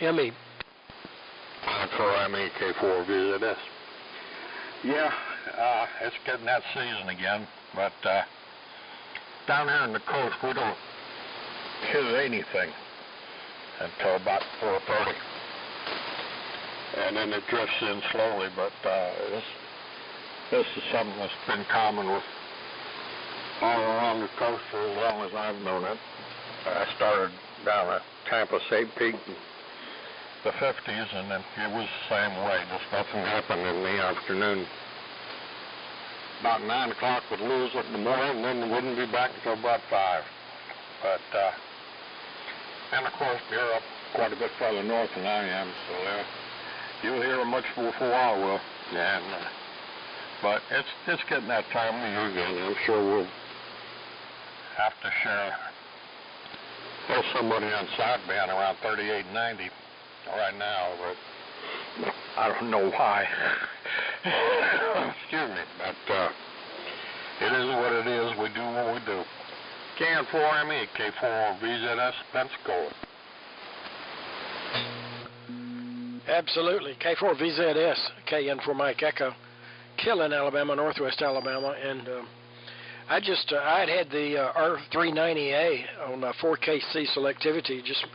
ME. For ME K4 VZS. Yeah, it's getting that season again, but down here on the coast we don't hit anything until about 4:30, and then it drifts in slowly. But this is something that's been common with all along the coast for as long as I've known it. I started down at Tampa, St. Pete in the 50s, and then it was the same way. Just nothing happened in the afternoon. About 9 o'clock would lose it in the morning, and then it wouldn't be back until about 5. But, and of course, you're up quite a bit further north than I am, so you'll hear it much before I will. And, but it's getting that time of year again. I'm sure we'll have to share. There's somebody on sideband around 3890 right now, but I don't know why. Excuse me, but it is what it is. We do what we do. KN4ME, K4 VZS, Pensacola. Absolutely. K4 VZS, KN4 Mike Echo, Killen, Alabama, Northwest Alabama, and I had the R390A on 4KC selectivity. Just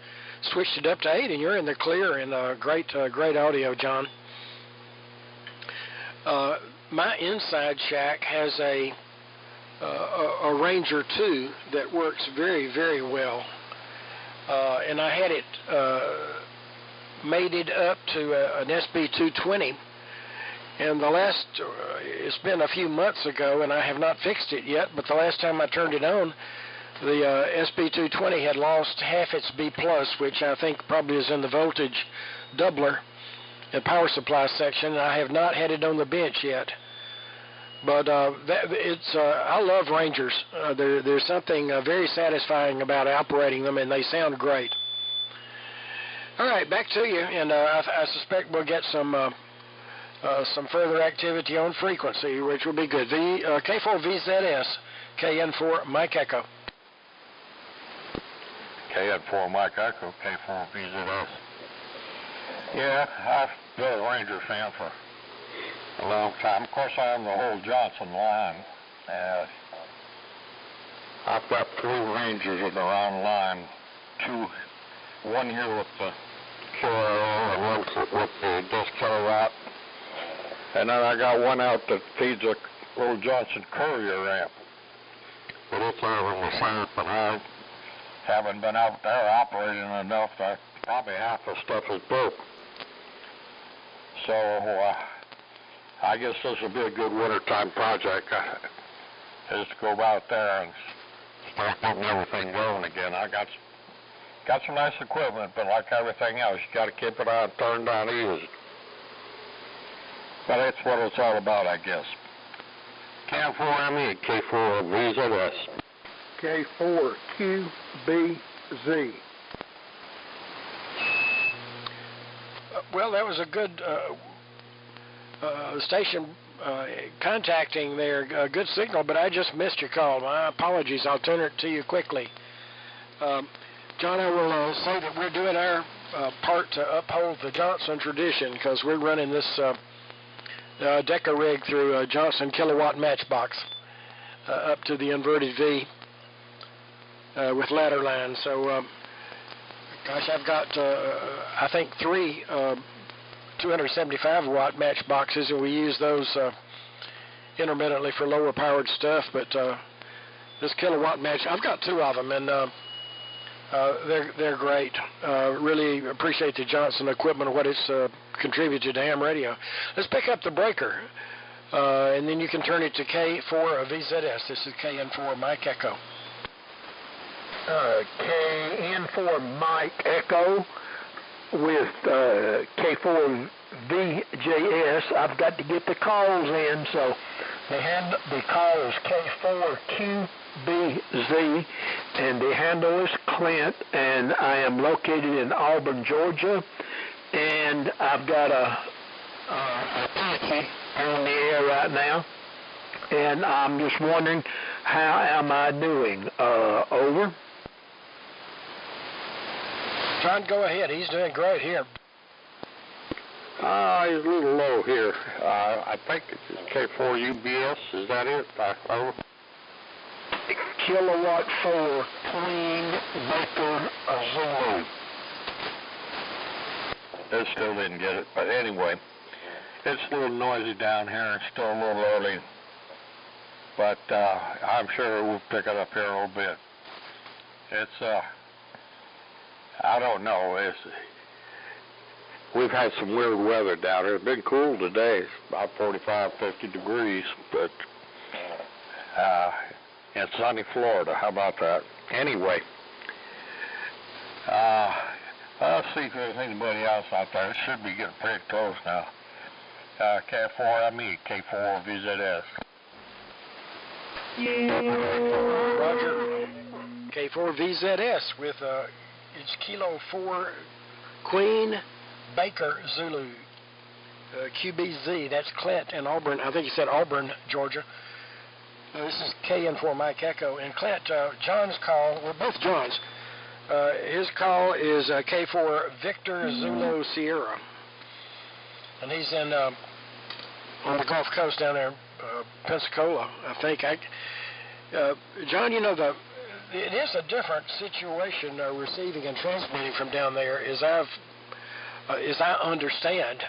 switched it up to 8, and you're in the clear, and great audio, John. My inside shack has a Ranger 2 that works very, very well, and I had it mated up to an SB220, and it's been a few months ago, and I have not fixed it yet, but the last time I turned it on, the SB220 had lost half its B+, which I think probably is in the voltage doubler and power supply section. I have not had it on the bench yet. But I love Rangers. There's something very satisfying about operating them, and they sound great. All right, back to you, and I suspect we'll get some further activity on frequency, which will be good. K4 VZS, KN4 Mike Echo. KN4 Mike Echo, K4 VZS. Yeah, I've been a Ranger fan for a long time. Of course, I am the whole Johnson line. I've got 3 Rangers in the round line. One here with the QRO and one with the disc kilowatt. And then I got one out that feeds a little Johnson Courier amp. But it's out in the south, and I haven't been out there operating enough that probably half the stuff is broke. So I guess this will be a good wintertime project, is to go out there and start getting everything going again. I got some nice equipment, but like everything else, you got to keep it on, turned on, easy. But that's what it's all about, I guess. KN4ME, K4 VZS. K4QBZ. Well, that was a good station contacting there. Good signal, but I just missed your call. My apologies. I'll turn it to you quickly. John, I will say that we're doing our part to uphold the Johnson tradition, because we're running this Deca rig through a Johnson kilowatt matchbox up to the inverted V with ladder line. So, gosh, I've got, I think, 3 275 watt matchboxes, and we use those intermittently for lower powered stuff. But this kilowatt match, I've got 2 of them, and they're great. Really appreciate the Johnson equipment and what it's contributed to ham radio. Let's pick up the breaker, and then you can turn it to K4 VZS. This is KN4 Mike Echo. KN4 Mike Echo with K4 VJS. I've got to get the calls in, so the call is K4QBZ, and the handle is Clint, and I am located in Auburn, Georgia, and I've got a Apache on the air right now, and I'm just wondering, how am I doing? Over. John, go ahead. He's doing great here. He's a little low here. I think it's K4 UBS. Is that it? Over. Kilowatt 4, Queen Baker Zulu. They still didn't get it, but anyway, it's a little noisy down here. It's still a little early, but I'm sure we'll pick it up here in a little bit. It's I don't know. We've had some weird weather down here. It's been cool today. It's about 45, 50 degrees, but in sunny Florida. How about that? Anyway, let's see if there's anybody else out there. It should be getting pretty close now. K4 VZS. Roger. K4 VZS with it's Kilo 4 Queen Baker Zulu. QBZ, that's Clint in Auburn. I think he said Auburn, Georgia. This is KN4 Mike Echo. And Clint, John's call, we're both John's. His call is K4 Victor Zulu Sierra. And he's in on the Gulf Coast down there, Pensacola, I think. John, you know, it is a different situation receiving and transmitting from down there, as I understand.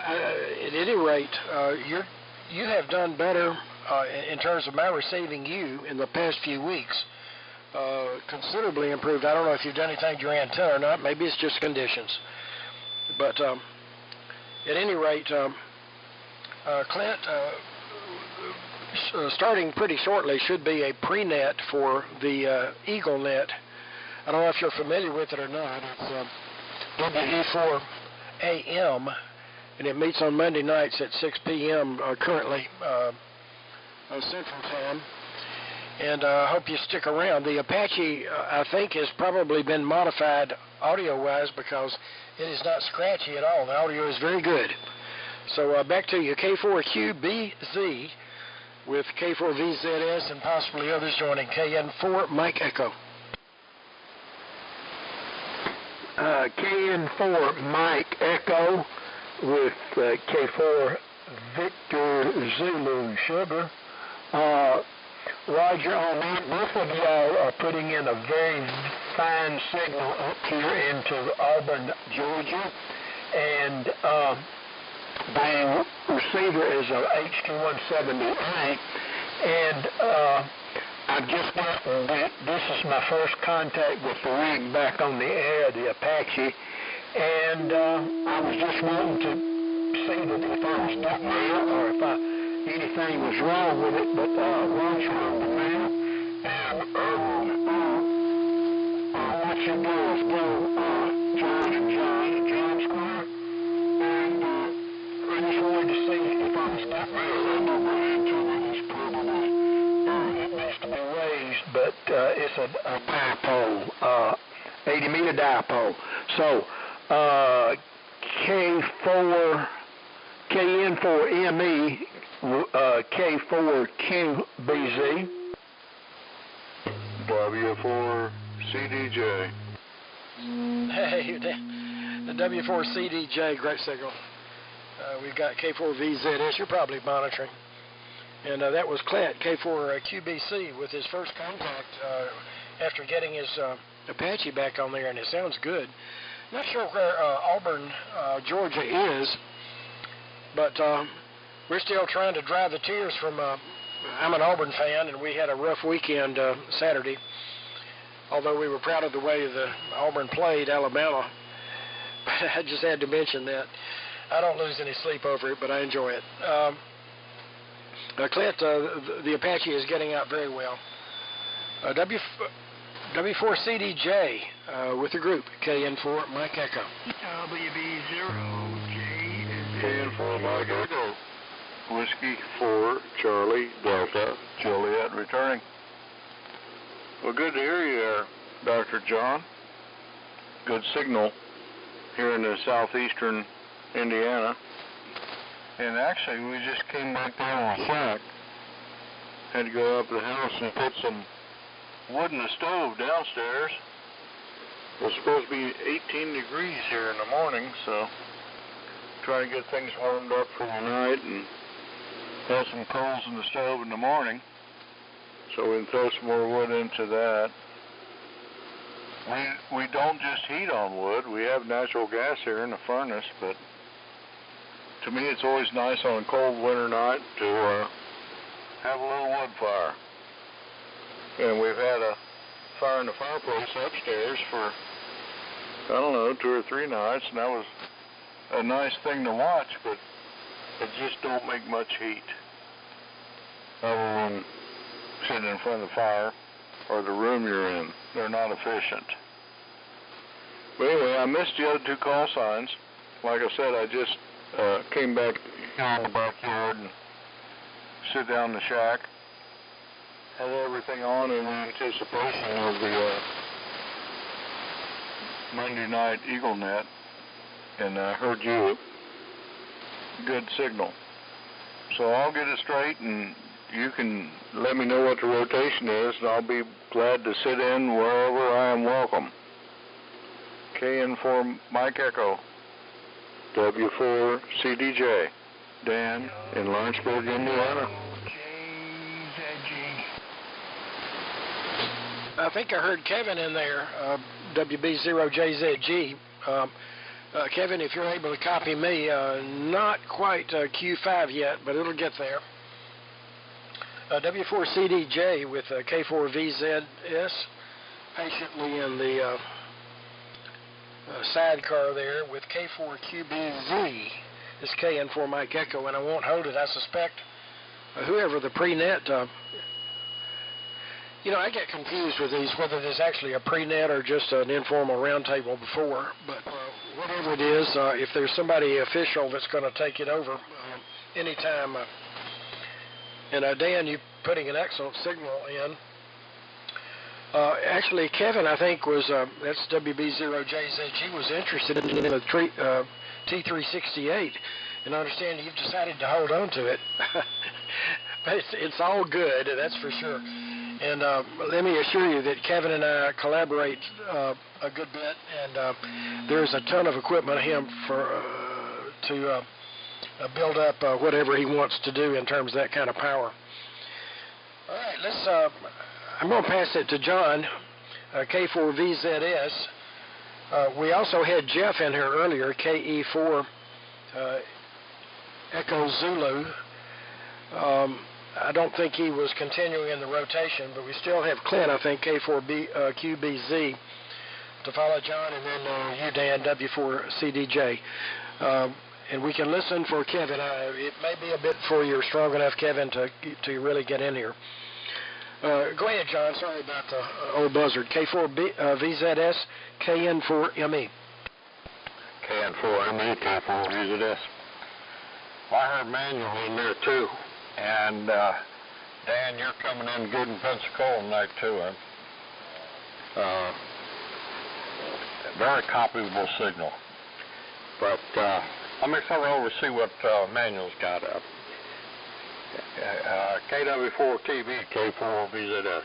At any rate, you have done better in terms of my receiving you in the past few weeks. Considerably improved. I don't know if you've done anything to your antenna or not. Maybe it's just conditions. But at any rate, Clint, starting pretty shortly should be a pre-net for the Eagle Net. I don't know if you're familiar with it or not. It's WE4 AM, and it meets on Monday nights at 6 p.m. Currently Central Time. And I hope you stick around. The Apache, I think, has probably been modified audio-wise because it is not scratchy at all. The audio is very good. So back to you, K4QBZ with K4VZS and possibly others joining. KN4 Mike Echo. KN4 Mike Echo with K4 Victor Zulu Sugar. Roger, on that, both of y'all are putting in a very fine signal up here into Auburn, Georgia, and the receiver is a HT170A, and I've just got, this is my first contact with the rig back on the air, the Apache, and I was just wanting to see that if I was stuck there or if anything was wrong with it, but what's wrong with now? And what you do is go John and John Square, and I just wanted to see if I was stuck there. I know my antenna is probably, it needs to be raised, but it's a dipole, 80-meter dipole. So KN4ME, K4QBZ. W4CDJ. Hey, the W4CDJ, great signal. We've got K4VZS, you're probably monitoring. And that was Clint, K4QBC, with his first contact after getting his Apache back on there, and it sounds good. Not sure where Auburn, Georgia is, but we're still trying to dry the tears from, I'm an Auburn fan, and we had a rough weekend Saturday, although we were proud of the way the Auburn played Alabama. I just had to mention that. I don't lose any sleep over it, but I enjoy it. Clint, the Apache is getting out very well. W4CDJ with the group, KN4 Mike Echo. WB0J. KN4 Mike Echo. Whiskey 4 Charlie Delta Juliet returning. Well, good to hear you there, Dr. John. Good signal here in the southeastern Indiana. And actually, we just came back down on site. Had to go up to the house and put some wood in the stove downstairs. It's supposed to be 18 degrees here in the morning, so trying to get things warmed up for the night and have some coals in the stove in the morning so we can throw some more wood into that. We don't just heat on wood. We have natural gas here in the furnace, but to me it's always nice on a cold winter night to have a little wood fire. And we've had a fire in the fireplace upstairs for, I don't know, 2 or 3 nights, and that was a nice thing to watch, but it just don't make much heat other than sitting in front of the fire or the room you're in. They're not efficient. But anyway, I missed the other 2 call signs. Like I said, I just came back in the backyard and sit down in the shack. Had everything on in anticipation of the Monday night eagle net, and I heard you. Good signal. So I'll get it straight, and you can let me know what the rotation is, and I'll be glad to sit in wherever I am welcome. KN4 Mike Echo, W4CDJ, Dan in Lawrenceburg, Indiana. I think I heard Kevin in there, WB0JZG. Kevin, if you're able to copy me, not quite Q5 yet, but it'll get there. W4CDJ with K4VZS, patiently in the sidecar there with K4QBZ. This KN4 Mike Echo, and I won't hold it. I suspect whoever the pre-net, I get confused with these, whether there's actually a pre-net or just an informal roundtable before. But whatever it is, if there's somebody official that's going to take it over anytime. And Dan, you putting an excellent signal in. Actually, Kevin, I think, was, that's WB0JZG, was interested in the T368. And I understand you've decided to hold on to it. But it's all good, that's for sure. And let me assure you that Kevin and I collaborate a good bit, and there's a ton of equipment on him to build up whatever he wants to do in terms of that kind of power. All right, I'm going to pass it to John, K4VZS. We also had Jeff in here earlier, KE4 Echo Zulu. I don't think he was continuing in the rotation, but we still have Clint, I think, K4QBZ to follow John, and then you, Dan, W4CDJ. And we can listen for Kevin. It may be a bit before you're strong enough, Kevin, to really get in here. Go ahead, John. Sorry about the old buzzard. K4VZS, KN4ME. KN4ME, K4VZS. Well, I heard Manuel in there, too. And, Dan, you're coming in good in Pensacola tonight, too. Very copyable signal. But let me come over and see what Manuel's got up. KW4TV, K4VZS.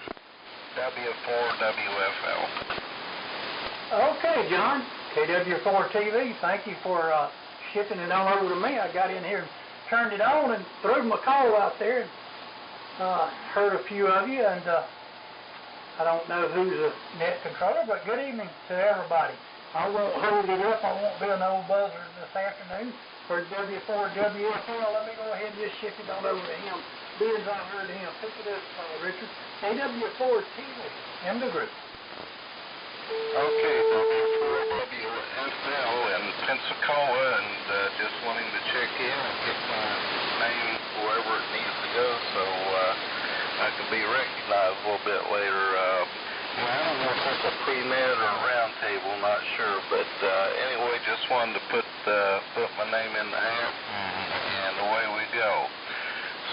W4WFL. Okay, John. KW4TV, thank you for shipping it on over to me. I got in here and turned it on and threw my call out there and heard a few of you, and I don't know who's a net controller, but good evening to everybody. I won't hold it up. I won't be an old buzzard this afternoon. For W4WFL, let me go ahead and just shift it on over to him. Being as I heard him, pick it up, Richard. KW4TV, M the group. Okay, W4WFL in Pensacola, and just wanting to check in and get my name wherever it needs to go, so I can be recognized a little bit later. I don't know if it's a pre-net or a round table, not sure, but anyway, just wanted to put my name in the hat, and away we go.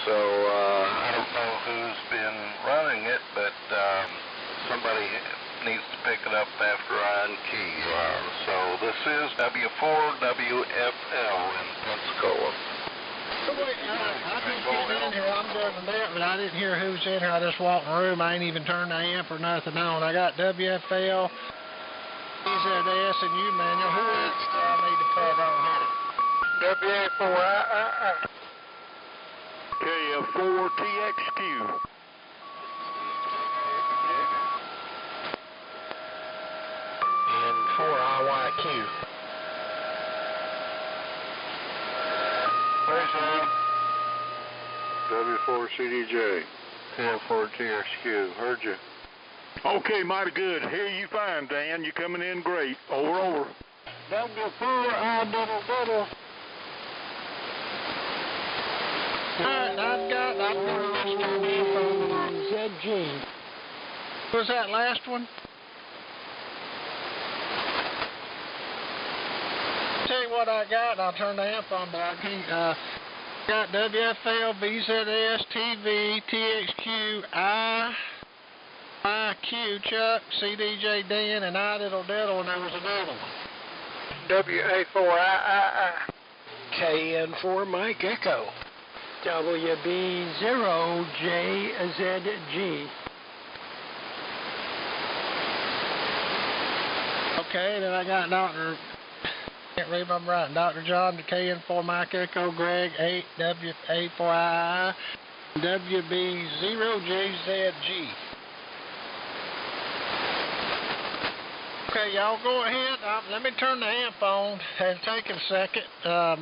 So I don't know who's been running it, but somebody needs to pick it up after I unkey. So this is W4WFL in Pensacola. Wait, I just get in here. I'm doing the net, but I didn't hear who's in here. I just walked in the room. I ain't even turned the amp or nothing on. I got WFL, BZS and you, Manuel. Who else do I need to put on here? WA4II. KF4TXQ. And 4IYQ. W4CDJ. KF4TXQ. Heard you. Okay, mighty good. Hear you fine, Dan. You coming in great. Over. W4I. Alright, I've got ZG. What was that last one? Tell you what I got, I'll turn the amp on, but I can't, got WFL, VZS, TV, TXQ, IQ, Chuck, CDJ Dan, and I Diddle Diddle, and there was another one. WA4II. KN4 Mike Echo. WB0JZG. Okay, then I got Dr. Can't read my writing. Dr. John, the KN4 Mike Echo, Greg 8 WA4II, WB0JZG. Okay, y'all go ahead. Let me turn the amp on. It'll take a second.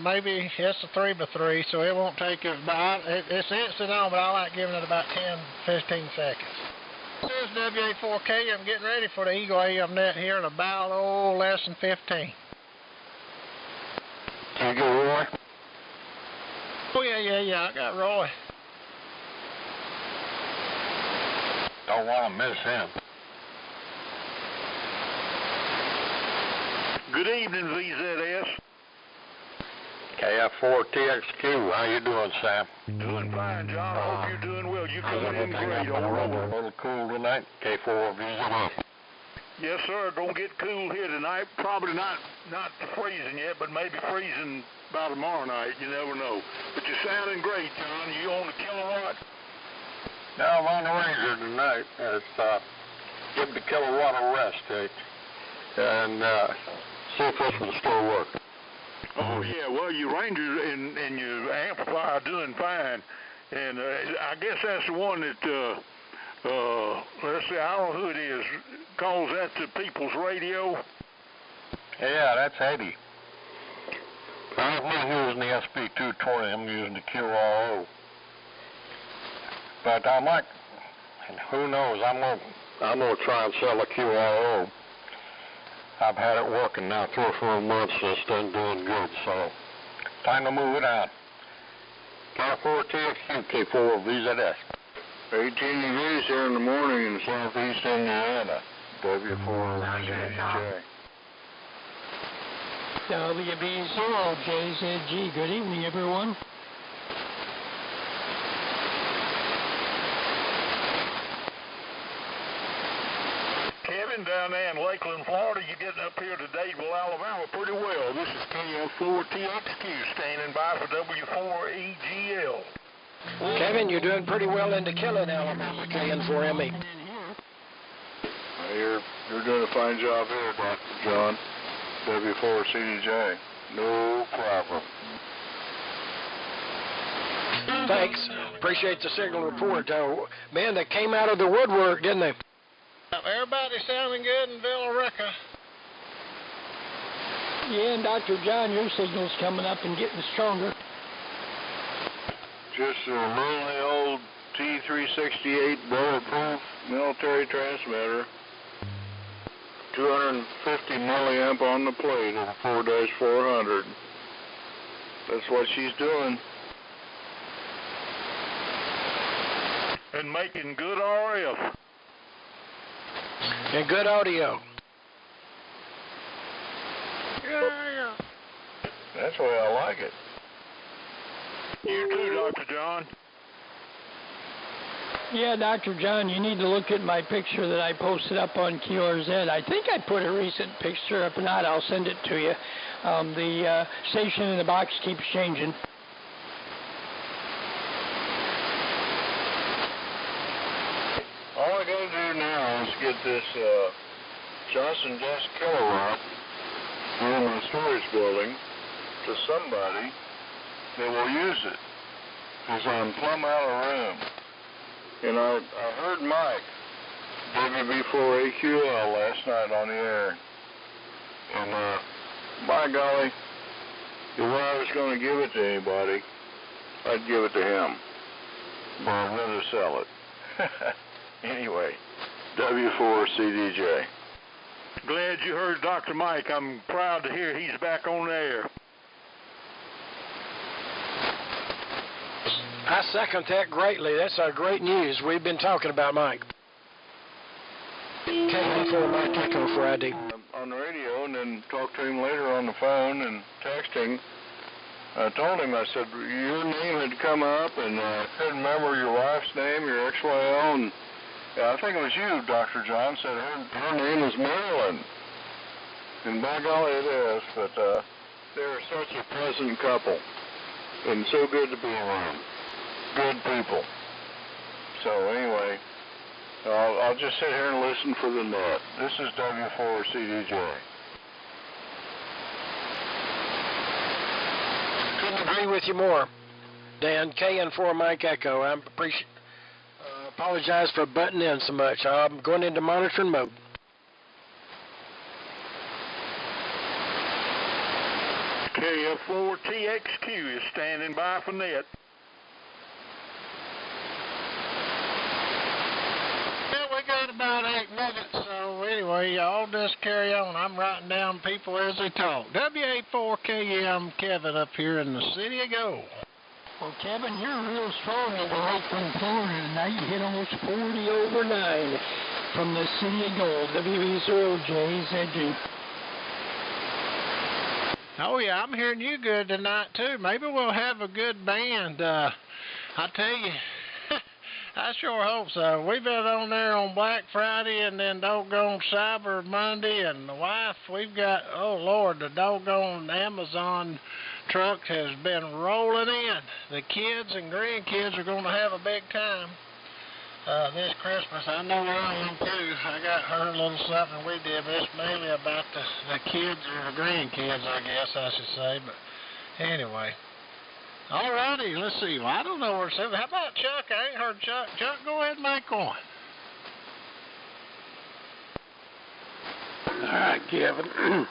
Maybe it's a 3x3, so it won't take it. But it's instant on, but I like giving it about 10-15 seconds. This is WA4K. I'm getting ready for the Eagle AM net here in about less than 15. You go, Roy? Oh yeah. I got Roy. Don't want to miss him. Good evening, VZS. KF4TXQ. How you doing, Sam? Doing fine, John. I hope you're doing well. You coming in great. A little cool tonight. K4VZS. Yes, sir. Gonna get cool here tonight. Probably not freezing yet, but maybe freezing by tomorrow night. You never know. But you're sounding great, John. You on the kilowatt? No, I'm on the Ranger tonight. It's give the kilowatt a rest, and see if this will still work. Oh yeah. Well, your Ranger and your amplifier are doing fine, and I guess that's the one that let's see, I don't know who it is. Calls that to People's Radio. Yeah, that's Eddie. I'm not using the SP220. I'm using the QRO. But I might, and who knows? I'm gonna try and sell a QRO. I've had it working now 3 or 4 months and it's done doing good. So time to move it on. K4TXQ, K4VZS. 18 degrees here in the morning in southeast Indiana. W4CJ. WB0JZG. Good evening, everyone. Kevin, down there in Lakeland, Florida, you're getting up here to Dadeville, Alabama pretty well. This is KF4TXQ standing by for W4EGL. Kevin, you're doing pretty well into Killen, Alabama, KN4ME. You're doing a fine job here, Dr. John. W4CDJ. No problem. Thanks. Appreciate the signal report. Man, they came out of the woodwork, didn't they? Everybody sounding good in Villa Rica. Yeah, and Dr. John, your signal's coming up and getting stronger. Just a lonely old T368 bulletproof military transmitter. 250 milliamp on the plate of a 4-400. That's what she's doing. And making good RF. And good audio. Yeah. That's the way I like it. You too, Dr. John. Yeah, Dr. John, you need to look at my picture that I posted up on QRZ. I think I put a recent picture up. If not, I'll send it to you. The station in the box keeps changing. All I gotta do now is get this Johnson Gas kilowatt in my storage building to somebody that will use it, because I'm plumb out of room. And I heard Mike, WB4AQL, last night on the air. And by golly, if I was going to give it to anybody, I'd give it to him. But I'd rather sell it. Anyway, W4CDJ. Glad you heard Dr. Mike. I'm proud to hear he's back on the air. I second that greatly. That's great news. We've been talking about Mike. K14 Mike Echo Friday. On the radio, and then talked to him later on the phone and texting. I told him, I said, your name had come up, and I couldn't remember your wife's name, your ex-wife, and I think it was you, Dr. John, said her name is Marilyn. And by golly, it is, but they're such a pleasant couple, and so good to be around. Good people. So anyway, I'll just sit here and listen for the net. This is W4CDJ. Couldn't agree with you more, Dan. KN4 Mike Echo. I apologize for butting in so much. I'm going into monitoring mode. KF4TXQ is standing by for net. We got about 8 minutes, so anyway, y'all just carry on. I'm writing down people as they talk. WA4KM Kevin up here in the city of Gold. Well, Kevin, you're real strong in the Lakeland, Florida tonight. You hit almost 40 over 9 from the city of Gold. WE0JZG. Oh, yeah, I'm hearing you good tonight, too. Maybe we'll have a good band. I tell you, I sure hope so. We've been on there on Black Friday and then doggone Cyber Monday, and the wife, we've got, oh, Lord, the doggone Amazon truck has been rolling in. The kids and grandkids are going to have a big time this Christmas. I know I am, too. I got her a little something we did, but it's mainly about the kids or the grandkids, I guess I should say. But anyway. All righty, let's see. Well, I don't know where it's at. How about Chuck? I ain't heard Chuck. Chuck, go ahead and make one. All right, Kevin.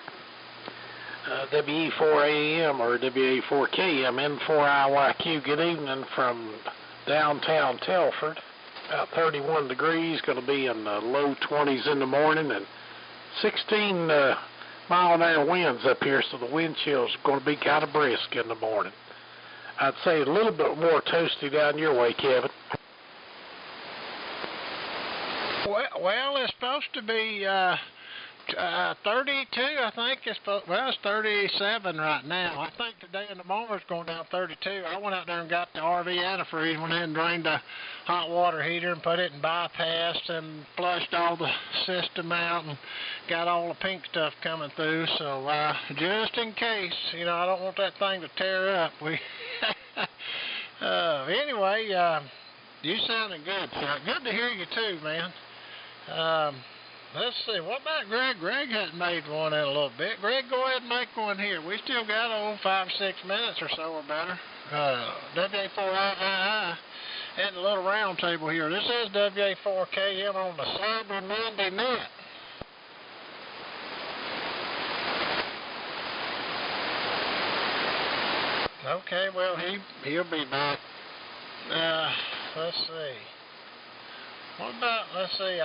WE4AM or WA4KM, M4IYQ. Good evening from downtown Telford. About 31 degrees. Going to be in the low 20s in the morning and 16 mile-an-hour winds up here, so the wind chill's going to be kind of brisk in the morning. I'd say a little bit more toasty down your way, Kevin. Well, it's supposed to be 32, I think. It's 37 right now. I think today in the morning it's going down 32. I went out there and got the RV antifreeze, went in and drained the hot water heater and put it in bypass and flushed all the system out and got all the pink stuff coming through. So just in case, you know, I don't want that thing to tear up. Anyway, you sounding good, Chuck. Good to hear you too, man. Let's see. What about Greg? Greg hasn't made one in a little bit. Greg, go ahead and make one here. We still got 5 or 6 minutes or so or better. WA4II and the little round table here. This is WA4KM on the Cyber Monday net. Okay, well, he'll be back. Let's see. What about, let's see,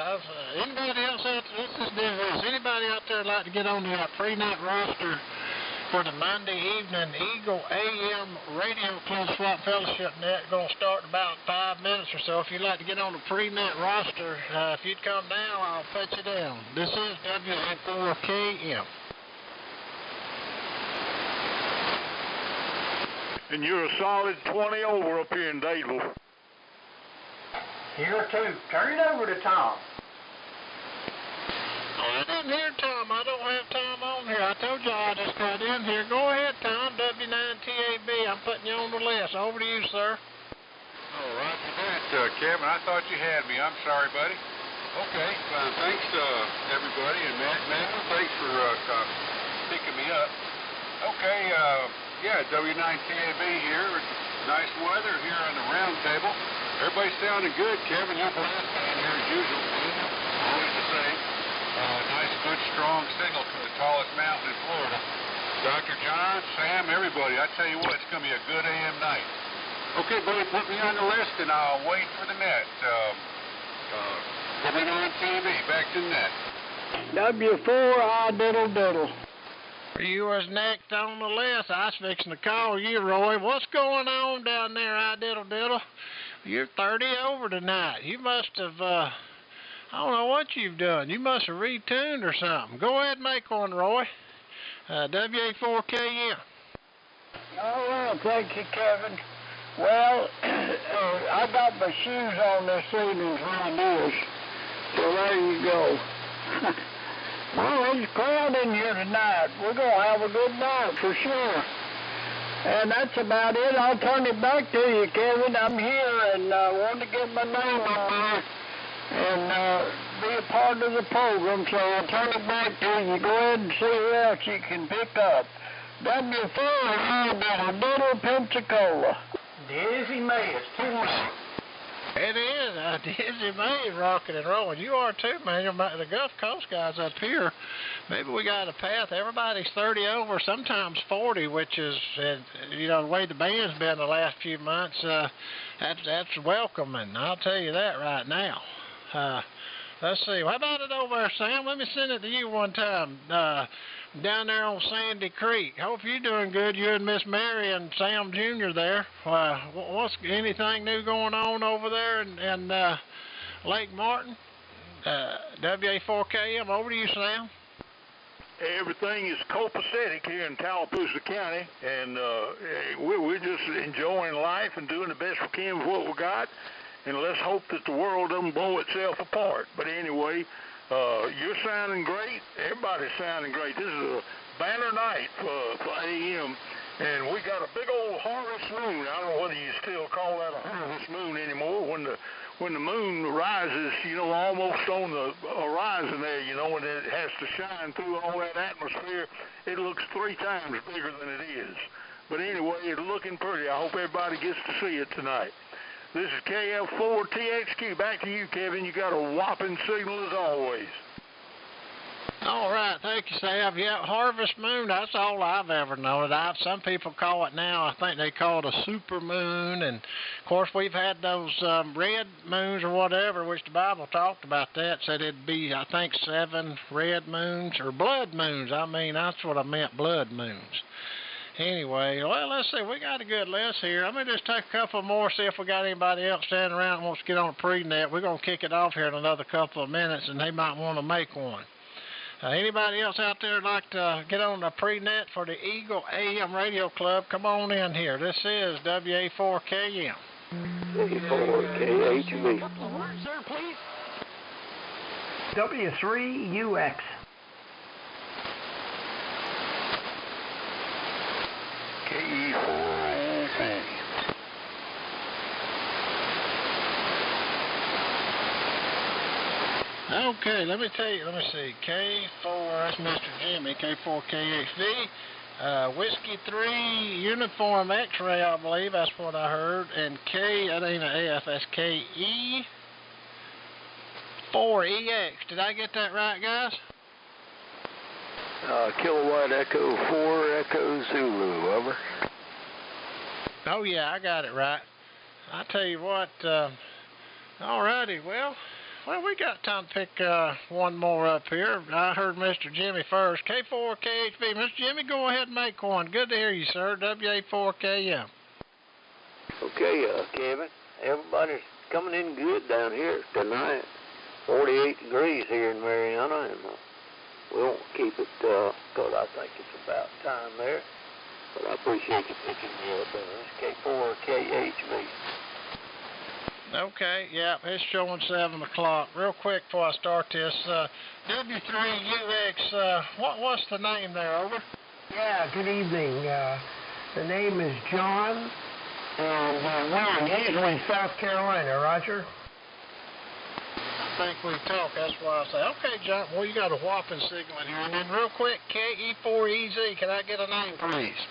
anybody else out there, let's just do this. Anybody out there like to get on the pre-night roster for the Monday evening Eagle AM Radio Club Swap Fellowship net? Going to start in about 5 minutes or so. If you'd like to get on the pre-night roster, if you'd come down, I'll put you down. This is WA4KM. And you're a solid 20 over up here in Dadeville. Here too. Turn it over to Tom. Oh, I didn't hear Tom. I don't have Tom on here. I told you I just got in here. Go ahead, Tom. W9TAB. I'm putting you on the list. Over to you, sir. Oh, Roger that, Kevin. I thought you had me. I'm sorry, buddy. Okay, thanks everybody, and Matt, thanks for picking me up. Okay, yeah, W9TAB here. Nice weather here on the round table. Everybody's sounding good. Kevin, you're blessed down here as usual. Always the same. Nice, good, strong signal from the tallest mountain in Florida. Dr. John, Sam, everybody, I tell you what, it's going to be a good AM night. Okay, buddy, put me on the list, and I'll wait for the net. Coming on TV, back to the net. W4, diddle diddle. You was next on the list. I was fixing to call you, Roy. What's going on down there, diddle diddle? You're 30 over tonight. You must have, I don't know what you've done. You must have retuned or something. Go ahead and make one, Roy. WA4KM. All right, thank you, Kevin. Well, I got my shoes on this evening's ideas, so there you go. Well, it's crowded in here tonight. We're going to have a good night for sure. And that's about it. I'll turn it back to you, Kevin. I'm here and wanted to get my name on there and be a part of the program, so I'll turn it back to you. Go ahead and see who else you can pick up. W4, diddle Pensacola. Dizzy May, it's too much. It is. Dizzy May rocking and rolling. You are too, man. The Gulf Coast guys up here, maybe we got a path. Everybody's 30 over, sometimes 40, which is, you know, the way the band's been the last few months, that's welcoming. I'll tell you that right now. Let's see. How about it over there, Sam? Let me send it to you one time. Down there on Sandy Creek. Hope you're doing good. You and Miss Mary and Sam Jr. there. What's anything new going on over there in Lake Martin? WA4KM. Over to you, Sam. Everything is copacetic here in Tallapoosa County, and we're just enjoying life and doing the best we can with what we got. And let's hope that the world doesn't blow itself apart. But anyway, you're sounding great. Everybody's sounding great. This is a banner night for AM, and we got a big old harvest moon. I don't know whether you still call that a harvest moon anymore. When the moon rises, you know, almost on the horizon there, you know, and it has to shine through all that atmosphere, it looks 3 times bigger than it is. But anyway, it's looking pretty. I hope everybody gets to see it tonight. This is KF4TXQ. Back to you, Kevin. You got a whopping signal as always. All right, thank you, Sam. Yeah, harvest moon, that's all I've ever known. Some people call it now, I think they call it a super moon. And, of course, we've had those red moons or whatever, which the Bible talked about that, said it'd be, I think, 7 red moons, or blood moons. I mean, that's what I meant, blood moons. Anyway, well, let's see. We got a good list here. Let me just take a couple more, see if we got anybody else standing around and wants to get on a pre-net. We're going to kick it off here in another couple of minutes, and they might want to make one. Anybody else out there like to get on the pre-net for the Eagle AM Radio Club? Come on in here. This is WA4KM. W4KHB. Sir, please. W3UX. KE4. Okay, let me tell you, let me see. K4, that's Mr. Jimmy, K4KHV. Whiskey 3, Uniform X-Ray, I believe, that's what I heard. And K, that ain't an F, that's KE4EX. Did I get that right, guys? Kilowatt Echo 4 Echo Zulu, over. Oh, yeah, I got it right. I tell you what, all righty, well, we got time to pick one more up here. I heard Mr. Jimmy first. K4KHB. Mr. Jimmy, go ahead and make one. Good to hear you, sir. WA4KM. Okay, Kevin. Everybody's coming in good down here tonight. 48 degrees here in Mariana, and we won't keep it because I think it's about time there. But I appreciate you picking me up. This K4KHB. Okay, yeah, it's showing 7 o'clock. Real quick before I start this, W3UX, what's the name there, over? Yeah, good evening. The name is John, and we're in Hazeley, South Carolina, Roger. think we talk. That's why I say, okay, John, well, you got a whopping signal in here. And then real quick, KE4EZ, can I get a name, please?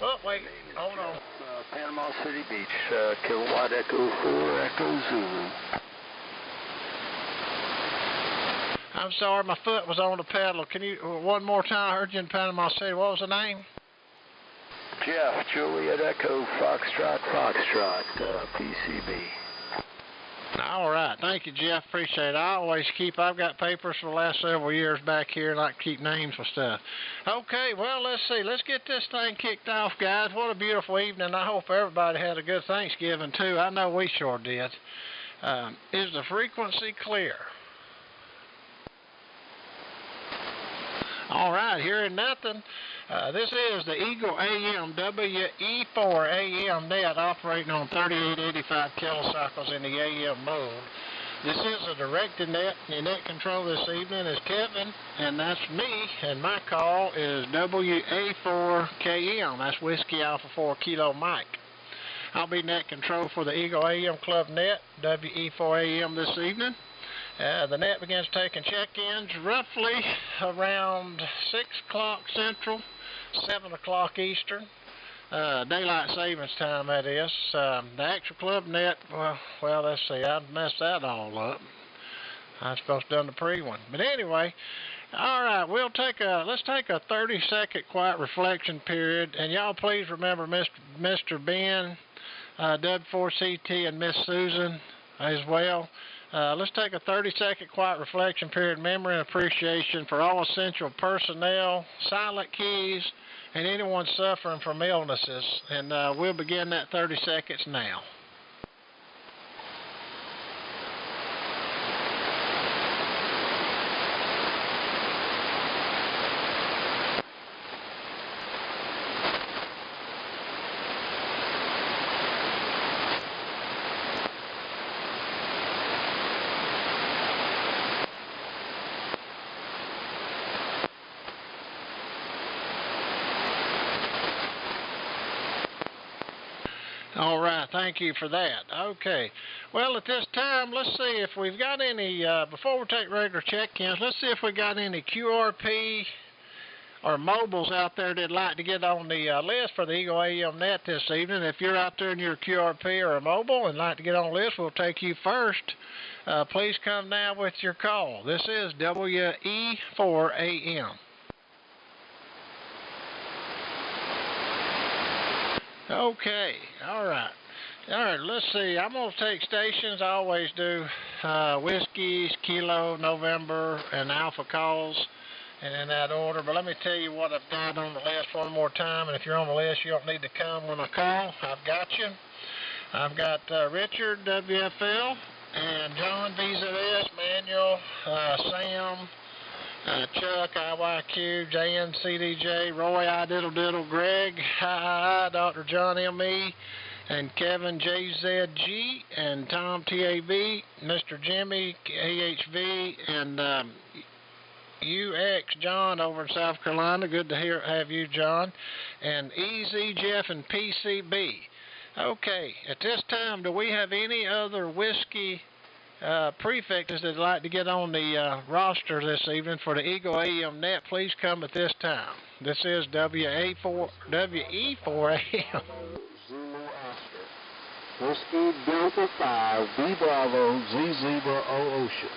Oh, wait, hold on. Panama City Beach, Kilowatt Echo 4 Echo Zulu. I'm sorry, my foot was on the pedal. Can you, one more time, I heard you in Panama City. What was the name? Jeff, Juliet Echo Foxtrot, PCB. All right. Thank you, Jeff. Appreciate it. I've got papers for the last several years back here, and I like to keep names for stuff. Okay, well, let's see. Let's get this thing kicked off, guys. What a beautiful evening. I hope everybody had a good Thanksgiving, too. I know we sure did. Is the frequency clear? All right, hearing nothing. This is the Eagle AM WE4 AM net operating on 3885 kilocycles in the AM mode. This is a directed net. Your net control this evening is Kevin, and that's me, and my call is WA4KM. That's Whiskey Alpha 4 Kilo Mike. I'll be net control for the Eagle AM Club net, WE4 AM this evening. The net begins taking check-ins roughly around 6 o'clock Central, 7 o'clock Eastern, daylight savings time, that is. The actual club net, well, let's see, I messed that all up. I'm supposed to have done the pre-one. But anyway, all right, let's take a 30-second quiet reflection period. And y'all please remember Mr. Ben, W4CT, and Miss Susan as well. Let's take a 30-second quiet reflection period, memory and appreciation for all essential personnel, silent keys, and anyone suffering from illnesses. And we'll begin that 30 seconds now. All right, thank you for that. Okay, well, at this time, let's see if we've got any, before we take regular check-ins, let's see if we got any QRP or mobiles out there that'd like to get on the list for the Eagle AM net this evening. If you're out there in your QRP or a mobile and like to get on the list, we'll take you first. Please come now with your call. This is WE4 AM. Okay, all right, let's see. I'm going to take stations. I always do Whiskies, Kilo, November, and Alpha calls, and in that order. But let me tell you what I've got on the list one more time, and if you're on the list, you don't need to come when I call. I've got you. I've got Richard, WFL, and John, VZS, Manuel, Sam, Chuck, IYQ, JN, CDJ, Roy, I Diddle Diddle, Greg, Hi, Dr. John, ME, and Kevin, JZG, and Tom, TAB, Mr. Jimmy, AHV, and UX, John, over in South Carolina. Good to have you, John. And EZ, Jeff, and PCB. Okay, at this time, do we have any other whiskey prefixes that'd like to get on the roster this evening for the Eagle AM net? Please come at this time. This is WE4 AM. Zulu Oscar. Whiskey Delta 5, B Bravo, Z Zebra, O Ocean.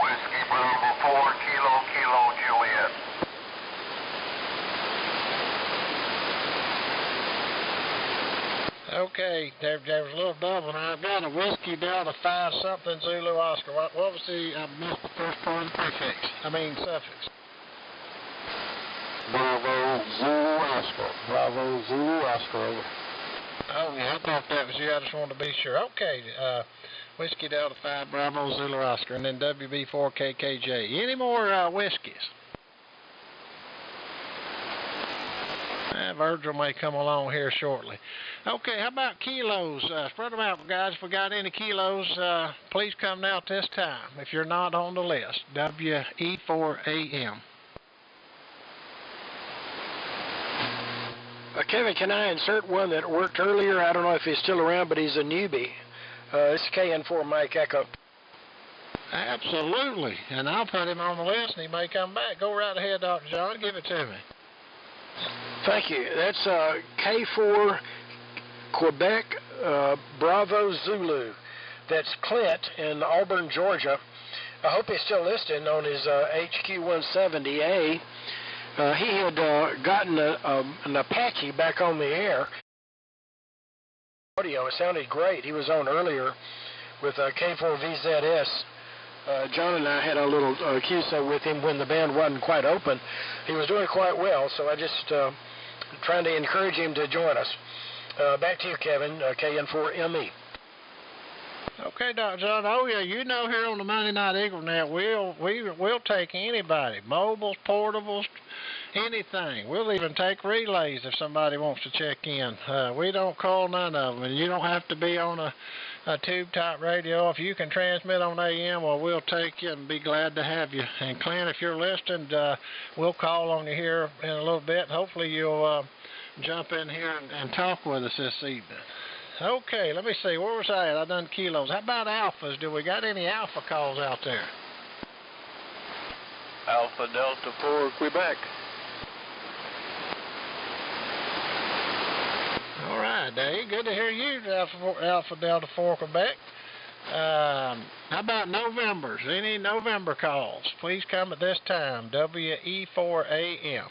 Whiskey Bravo 4, Kilo, Juliet. Okay, there was a little double. Now I've got a Whiskey Delta 5 something Zulu Oscar. What was the, I missed the first part of the suffix. Bravo Zulu Oscar. Bravo Zulu Oscar, over. Oh, yeah, I thought that was you. I just wanted to be sure. Okay, Whiskey Delta 5, Bravo Zulu Oscar, and then WB4KKJ. Any more whiskeys? Virgil may come along here shortly. Okay, how about kilos? Spread them out, guys. If we got any kilos, please come now at this time. If you're not on the list, WE4 AM. Kevin, can I insert one that worked earlier? I don't know if he's still around, but he's a newbie. It's KN4 Mike Echo. Absolutely. And I'll put him on the list, and he may come back. Go right ahead, Dr. John. Give it to me. Thank you. That's K4 Quebec Bravo Zulu. That's Clint in Auburn, Georgia. I hope he's still listening on his HQ-170A. He had gotten an Apache back on the air. Audio, it sounded great. He was on earlier with K4VZS. John and I had a little QSO with him when the band wasn't quite open. He was doing quite well, so I just trying to encourage him to join us. Back to you, Kevin, KN4ME. Okay, Dr. John. Oh, yeah, you know here on the Monday Night Eagle Net, we'll take anybody, mobiles, portables, anything. We'll even take relays if somebody wants to check in. We don't call none of them, and you don't have to be on a tube-type radio. If you can transmit on AM, well, we'll take you and be glad to have you. And, Clint, if you're listening, we'll call on you here in a little bit. Hopefully you'll jump in here and talk with us this evening. Okay, let me see. Where was I at? I done kilos. How about alphas? Do we got any alpha calls out there? Alpha Delta 4 Quebec. All right, Dave. Good to hear you, Alpha Delta 4 Quebec. How about Novembers? Any November calls? Please come at this time, WE4AM.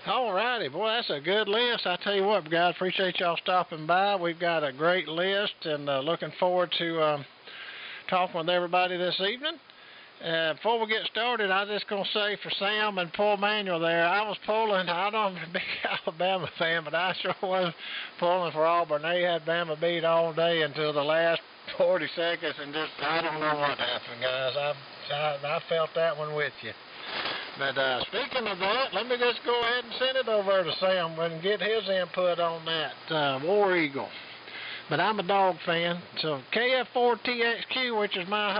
All righty, boy, that's a good list. I tell you what, guys, appreciate y'all stopping by. We've got a great list, and looking forward to talking with everybody this evening. Before we get started, I was just going to say for Sam and poor Manuel there, I was pulling. I don't am a big Alabama fan, but I sure was pulling for Auburn. They had Bama beat all day until the last 40 seconds, and just I don't know what happened, guys. I felt that one with you. But speaking of that, let me just go ahead and send it over to Sam and get his input on that War Eagle. But I'm a dog fan, so KF4TXQ, which is my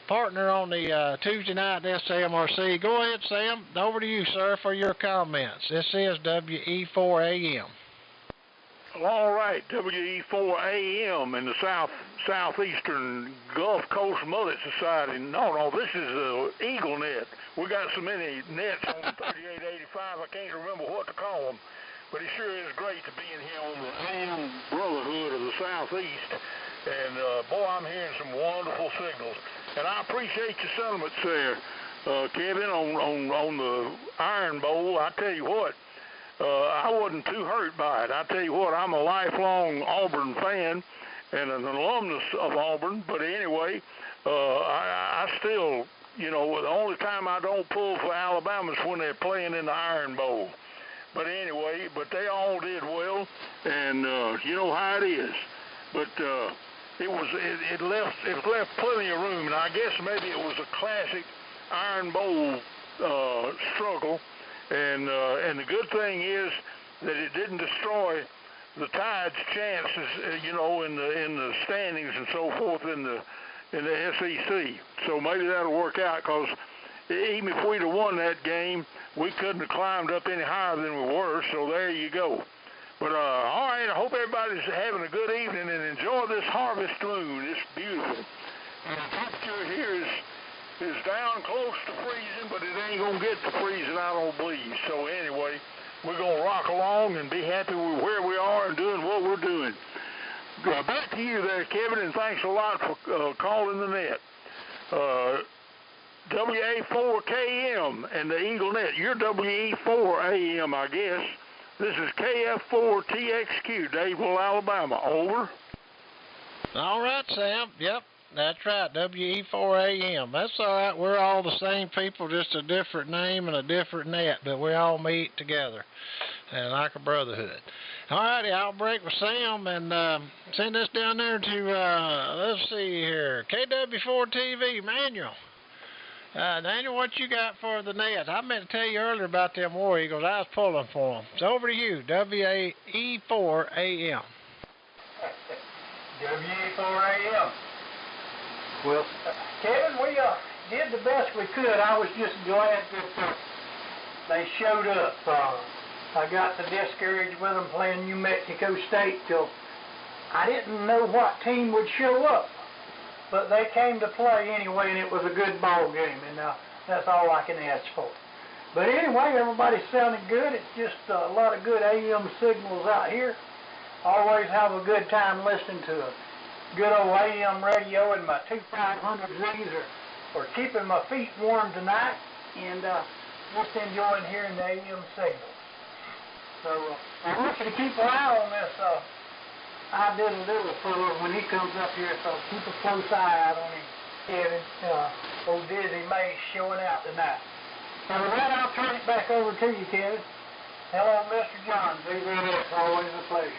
partner on the Tuesday night SMRC. Go ahead, Sam. Over to you, sir, for your comments. This is WE4AM. All right, WE4AM in the Southeastern Gulf Coast Mullet Society. No, this is Eagle Net. We got so many nets on 3885, I can't remember what to call them. But it sure is great to be in here on the AM Brotherhood of the Southeast. And, boy, I'm hearing some wonderful signals. And I appreciate your sentiments there, Kevin, on the Iron Bowl. I tell you what, I wasn't too hurt by it. I tell you what, I'm a lifelong Auburn fan and an alumnus of Auburn. But anyway, I still, you know, the only time I don't pull for Alabama is when they're playing in the Iron Bowl. But anyway, they all did well, and you know how it is. But it left plenty of room, and I guess maybe it was a classic Iron Bowl struggle. And the good thing is that it didn't destroy the Tide's chances, you know, in the standings and so forth in the SEC. So maybe that'll work out, because even if we'd have won that game, we couldn't have climbed up any higher than we were. So there you go. But all right, I hope everybody's having a good evening and enjoy this harvest moon. It's beautiful. And the temperature here is down close to freezing, but it ain't gonna get to freezing, I don't believe. So anyway, we're gonna rock along and be happy with where we are and doing what we're doing. Back to you there, Kevin, and thanks a lot for calling the net. WA4KM and the Eagle Net. You're WE4AM, I guess. This is KF4TXQ, Dadeville, Alabama. Over. All right, Sam. Yep. That's right, WE4AM. That's all right. We're all the same people, just a different name and a different net, but we all meet together and like a brotherhood. All righty, I'll break with Sam and send this down there to, let's see here, KW4TV, Manuel. Daniel, what you got for the net? I meant to tell you earlier about them War Eagles. I was pulling for them. It's over to you, WAE4AM. WE4AM. Well, Kevin, we did the best we could. I was just glad that they showed up. I got so discouraged with them playing New Mexico State till I didn't know what team would show up. But they came to play anyway, and it was a good ball game, and that's all I can ask for. But anyway, everybody sounded good. It's just a lot of good AM signals out here. Always have a good time listening to a good old AM radio, and my 2500Zs are keeping my feet warm tonight, and just enjoying hearing the AM signals. So I want you to keep an eye on this little fellow when he comes up here, so keep a close eye out on him. Kevin, old Dizzy May's showing out tonight. So with that, I'll turn it back over to you, Kevin. Hello, Mr. John. VVS, always a pleasure.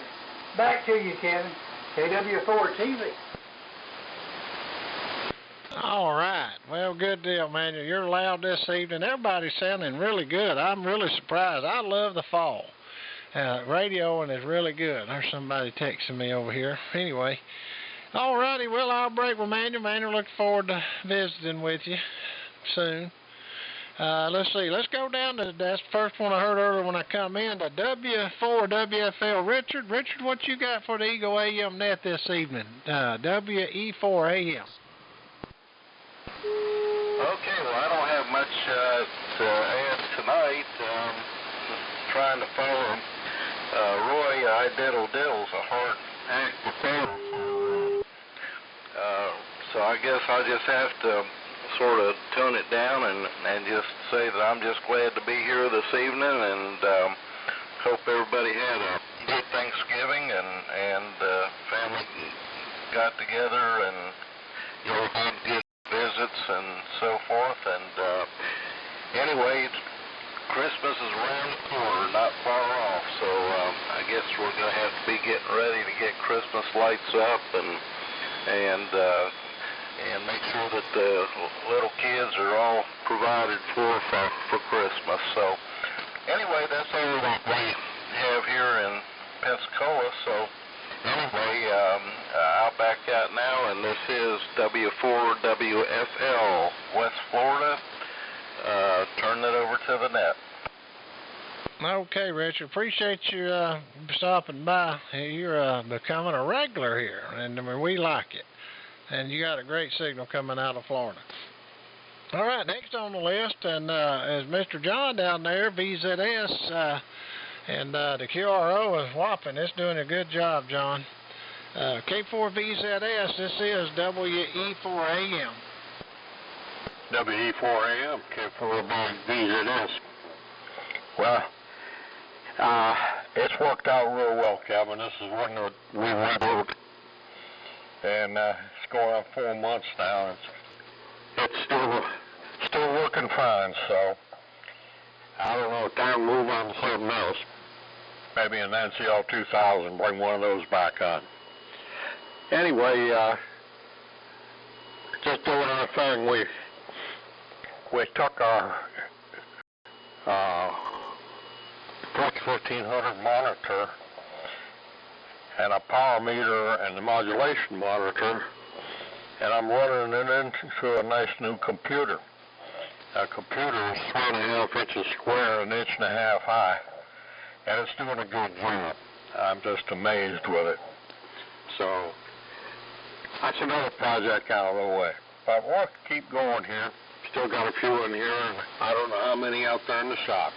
Back to you, Kevin. KW4 TV. All right. Well, good deal, man. You're loud this evening. Everybody's sounding really good. I'm really surprised. I love the fall. Radioing is really good. There's somebody texting me over here. Anyway, all righty. Well, I'll break with Manuel. Manuel, looking forward to visiting with you soon. Let's see. Let's go down to that's the first one I heard earlier when I come in. The W4 WFL. Richard, what you got for the Eagle AM net this evening? WE4 AM. Okay, well, I don't have much to add tonight. Just trying to follow Roy. I diddle's a hard act to follow. So I guess I just have to sort of tone it down and just say that I'm just glad to be here this evening, and hope everybody had a good Thanksgiving and family got together and had good visits and so forth. And anyway, Christmas is around the corner, not far off, so I guess we're going to have to be getting ready to get Christmas lights up and make sure that the little kids are all provided for Christmas. So anyway, that's all that we have here in Pensacola. So anyway, I'll back out now, and this is W4 WFL, West Florida. Turn it over to the net. Okay, Richard. Appreciate you stopping by. You're becoming a regular here, and I mean, we like it. And you got a great signal coming out of Florida. All right, next on the list and is Mr. John down there, VZS, and the QRO is whopping. It's doing a good job, John. K4VZS, this is WE4AM. WE4AM, K4VZS. Well, it's worked out real well, Kevin. This is one that we rebuilt, and it's going on 4 months now. It's still working fine, so I don't know, time to move on to something else. Maybe an NCL 2000, bring one of those back on. Anyway, just doing our thing. We took our Flex 1500 monitor and a power meter and the modulation monitor, and I'm running it into a nice new computer. A computer is 3.5 inches square, 1.5 inches high, and it's doing a good job. I'm just amazed with it. So that's another project out of the way. But we'll keep going here. Still got a few in here, and I don't know how many out there in the shop.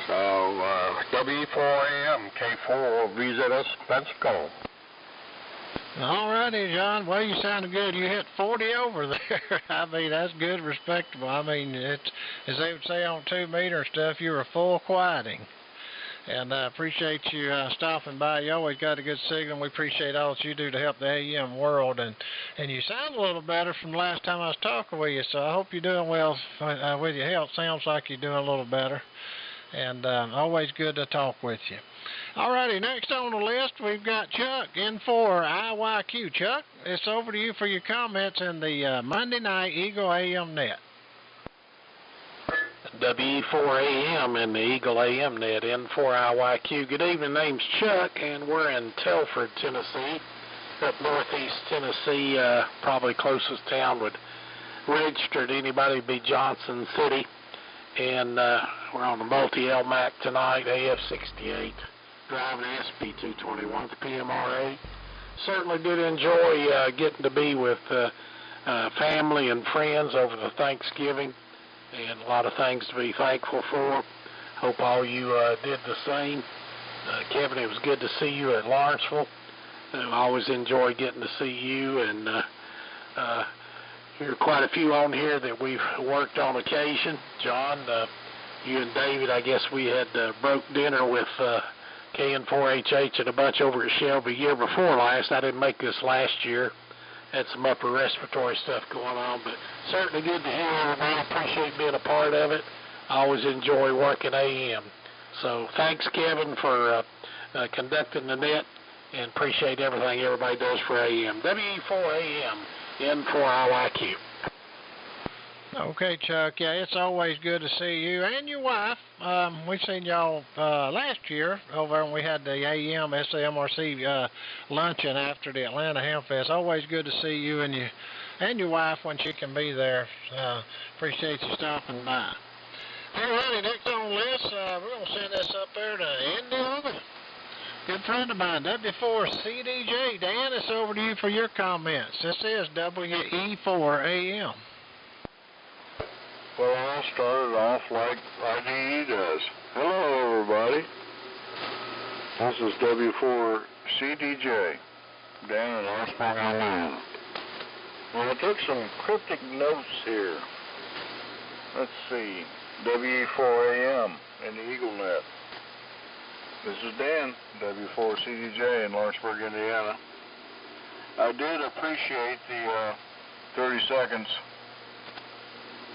So W4AM, K4 VZS, Pensacola. All righty, John. Well, you sounded good. You hit 40 over there. I mean, that's good, respectable. I mean, it's, as they would say on 2 meter stuff, you were full quieting. And I appreciate you stopping by. You always got a good signal. We appreciate all that you do to help the AM world. And you sound a little better from the last time I was talking with you, so I hope you're doing well with your health. Sounds like you're doing a little better. And always good to talk with you. All righty, next on the list, we've got Chuck in for IYQ. Chuck, it's over to you for your comments in the Monday night Eagle AM net. WE4AM in the Eagle AM net, in for IYQ. Good evening, name's Chuck, and we're in Telford, Tennessee, up northeast Tennessee. Probably closest town would register to anybody would be Johnson City. And We're on the multi-LMAC tonight, AF68, driving SP221 with the PMRA. Certainly did enjoy getting to be with family and friends over the Thanksgiving, and a lot of things to be thankful for. Hope all you did the same. Kevin, it was good to see you at Lawrenceville. I always enjoy getting to see you, and there are quite a few on here that we've worked on occasion. John, you and David, I guess we had broke dinner with KN4HH and a bunch over at Shelby year before last. I didn't make this last year. Had some upper respiratory stuff going on, but certainly good to hear everybody. Appreciate being a part of it. I always enjoy working AM. So thanks, Kevin, for conducting the net, and appreciate everything everybody does for AM. WE4AM, N4IYQ. Okay, Chuck. Yeah, it's always good to see you and your wife. We seen y'all last year over when we had the AM SAMRC luncheon after the Atlanta Ham Fest. Always good to see you and your wife when she can be there. Appreciate you stopping by. Alrighty, next on the list, we're going to send this up there to Andy Hogan. Good friend of mine, W4CDJ. Dan, it's over to you for your comments. This is WE4AM. Well, I'll start it off like IDE does. Hello, everybody. This is W4CDJ, down in Osborne, Alabama. Well, I took some cryptic notes here. Let's see. WE4AM in the EagleNet. This is Dan, W4CDJ in Lawrenceburg, Indiana. I did appreciate the 30 seconds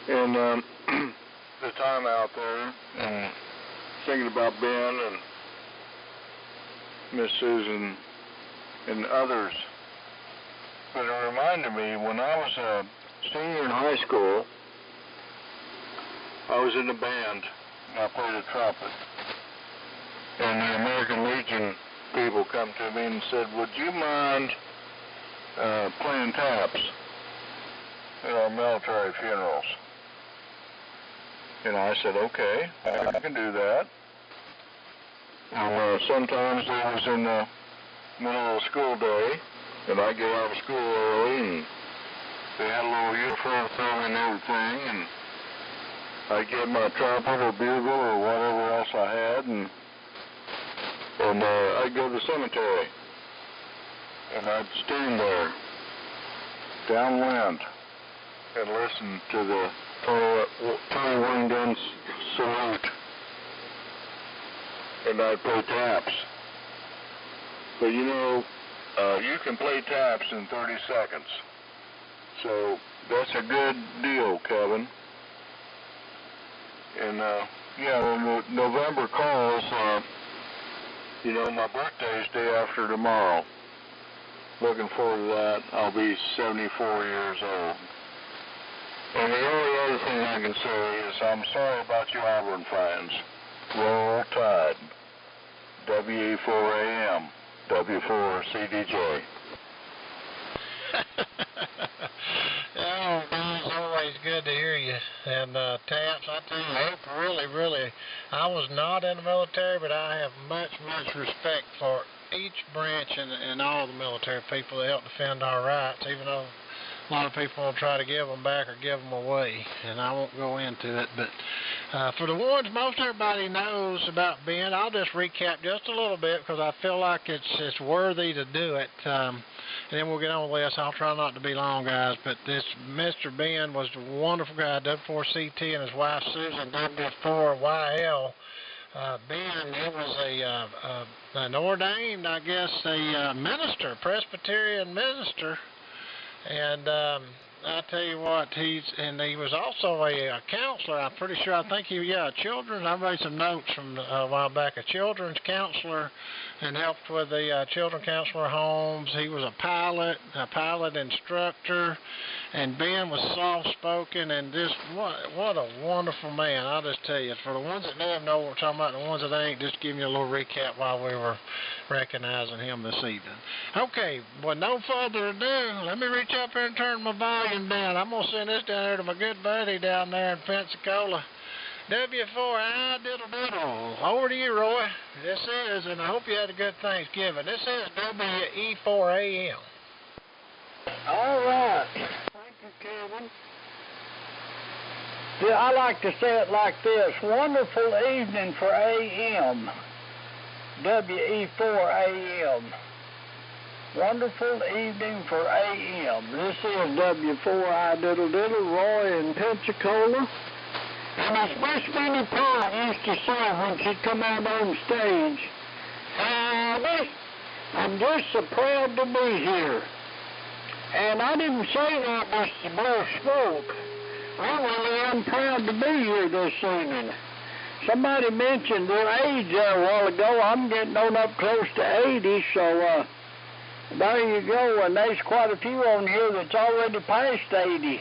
and the time out there, and thinking about Ben and Miss Susan and others. But it reminded me, when I was a senior in high school, I was in the band, and I played the trumpet. And the American Legion people come to me and said, would you mind playing taps at our military funerals? And I said, okay, I can do that. And sometimes I was in the middle of school day, and I'd get out of school early, and they had a little uniform for me and everything, and I'd get my trumpet or bugle or whatever else I had, and I'd go to the cemetery, and I'd stand there, downwind, and listen to the 21 gun salute, and I'd play taps. But you know, you can play taps in 30 seconds, so that's a good deal, Kevin. And yeah, when the November calls, you know, my birthday's day after tomorrow. Looking forward to that. I'll be 74 years old. And the only other thing I can say is I'm sorry about you Auburn fans. Roll Tide. WE4AM. W4CDJ. Oh, it's always good to hear you. And Taps, I tell you, I really, I was not in the military, but I have much respect for each branch and all the military people that help defend our rights, even though a lot of people will try to give them back or give them away, and I won't go into it. But for the ones most everybody knows about Ben, I'll just recap just a little bit because I feel like it's worthy to do it. And then we'll get on with this. I'll try not to be long, guys. But this Mr. Ben was a wonderful guy, W4CT, and his wife Susan, W4YL. Ben, he was an ordained, I guess, a minister, Presbyterian minister. And I tell you what, he was also a counselor. I'm pretty sure. I think children. I made some notes from a while back. A children's counselor, and helped with the children counselor homes. He was a pilot instructor, and Ben was soft-spoken and just what a wonderful man. I'll just tell you. For the ones that know what we're talking about, and the ones that ain't, just giving you a little recap while we were recognizing him this evening. Okay, with no further ado, let me reach up here and turn my volume down. I'm going to send this down there to my good buddy down there in Pensacola. W4I diddle diddle. Over to you, Roy. This is, and I hope you had a good Thanksgiving. This is WE4AM. All right. Thank you, Kevin. Yeah, I like to say it like this. Wonderful evening for AM. WE4AM. Wonderful evening for AM. This is W4I diddle diddle, Roy in Pensacola. And as Miss Minnie Pye used to say when she'd come out on stage, I'm just so proud to be here. And I didn't say that just to blow smoke. I really am proud to be here this evening. Somebody mentioned their age there a while ago. I'm getting on up close to 80, so there you go. And there's quite a few on here that's already past 80.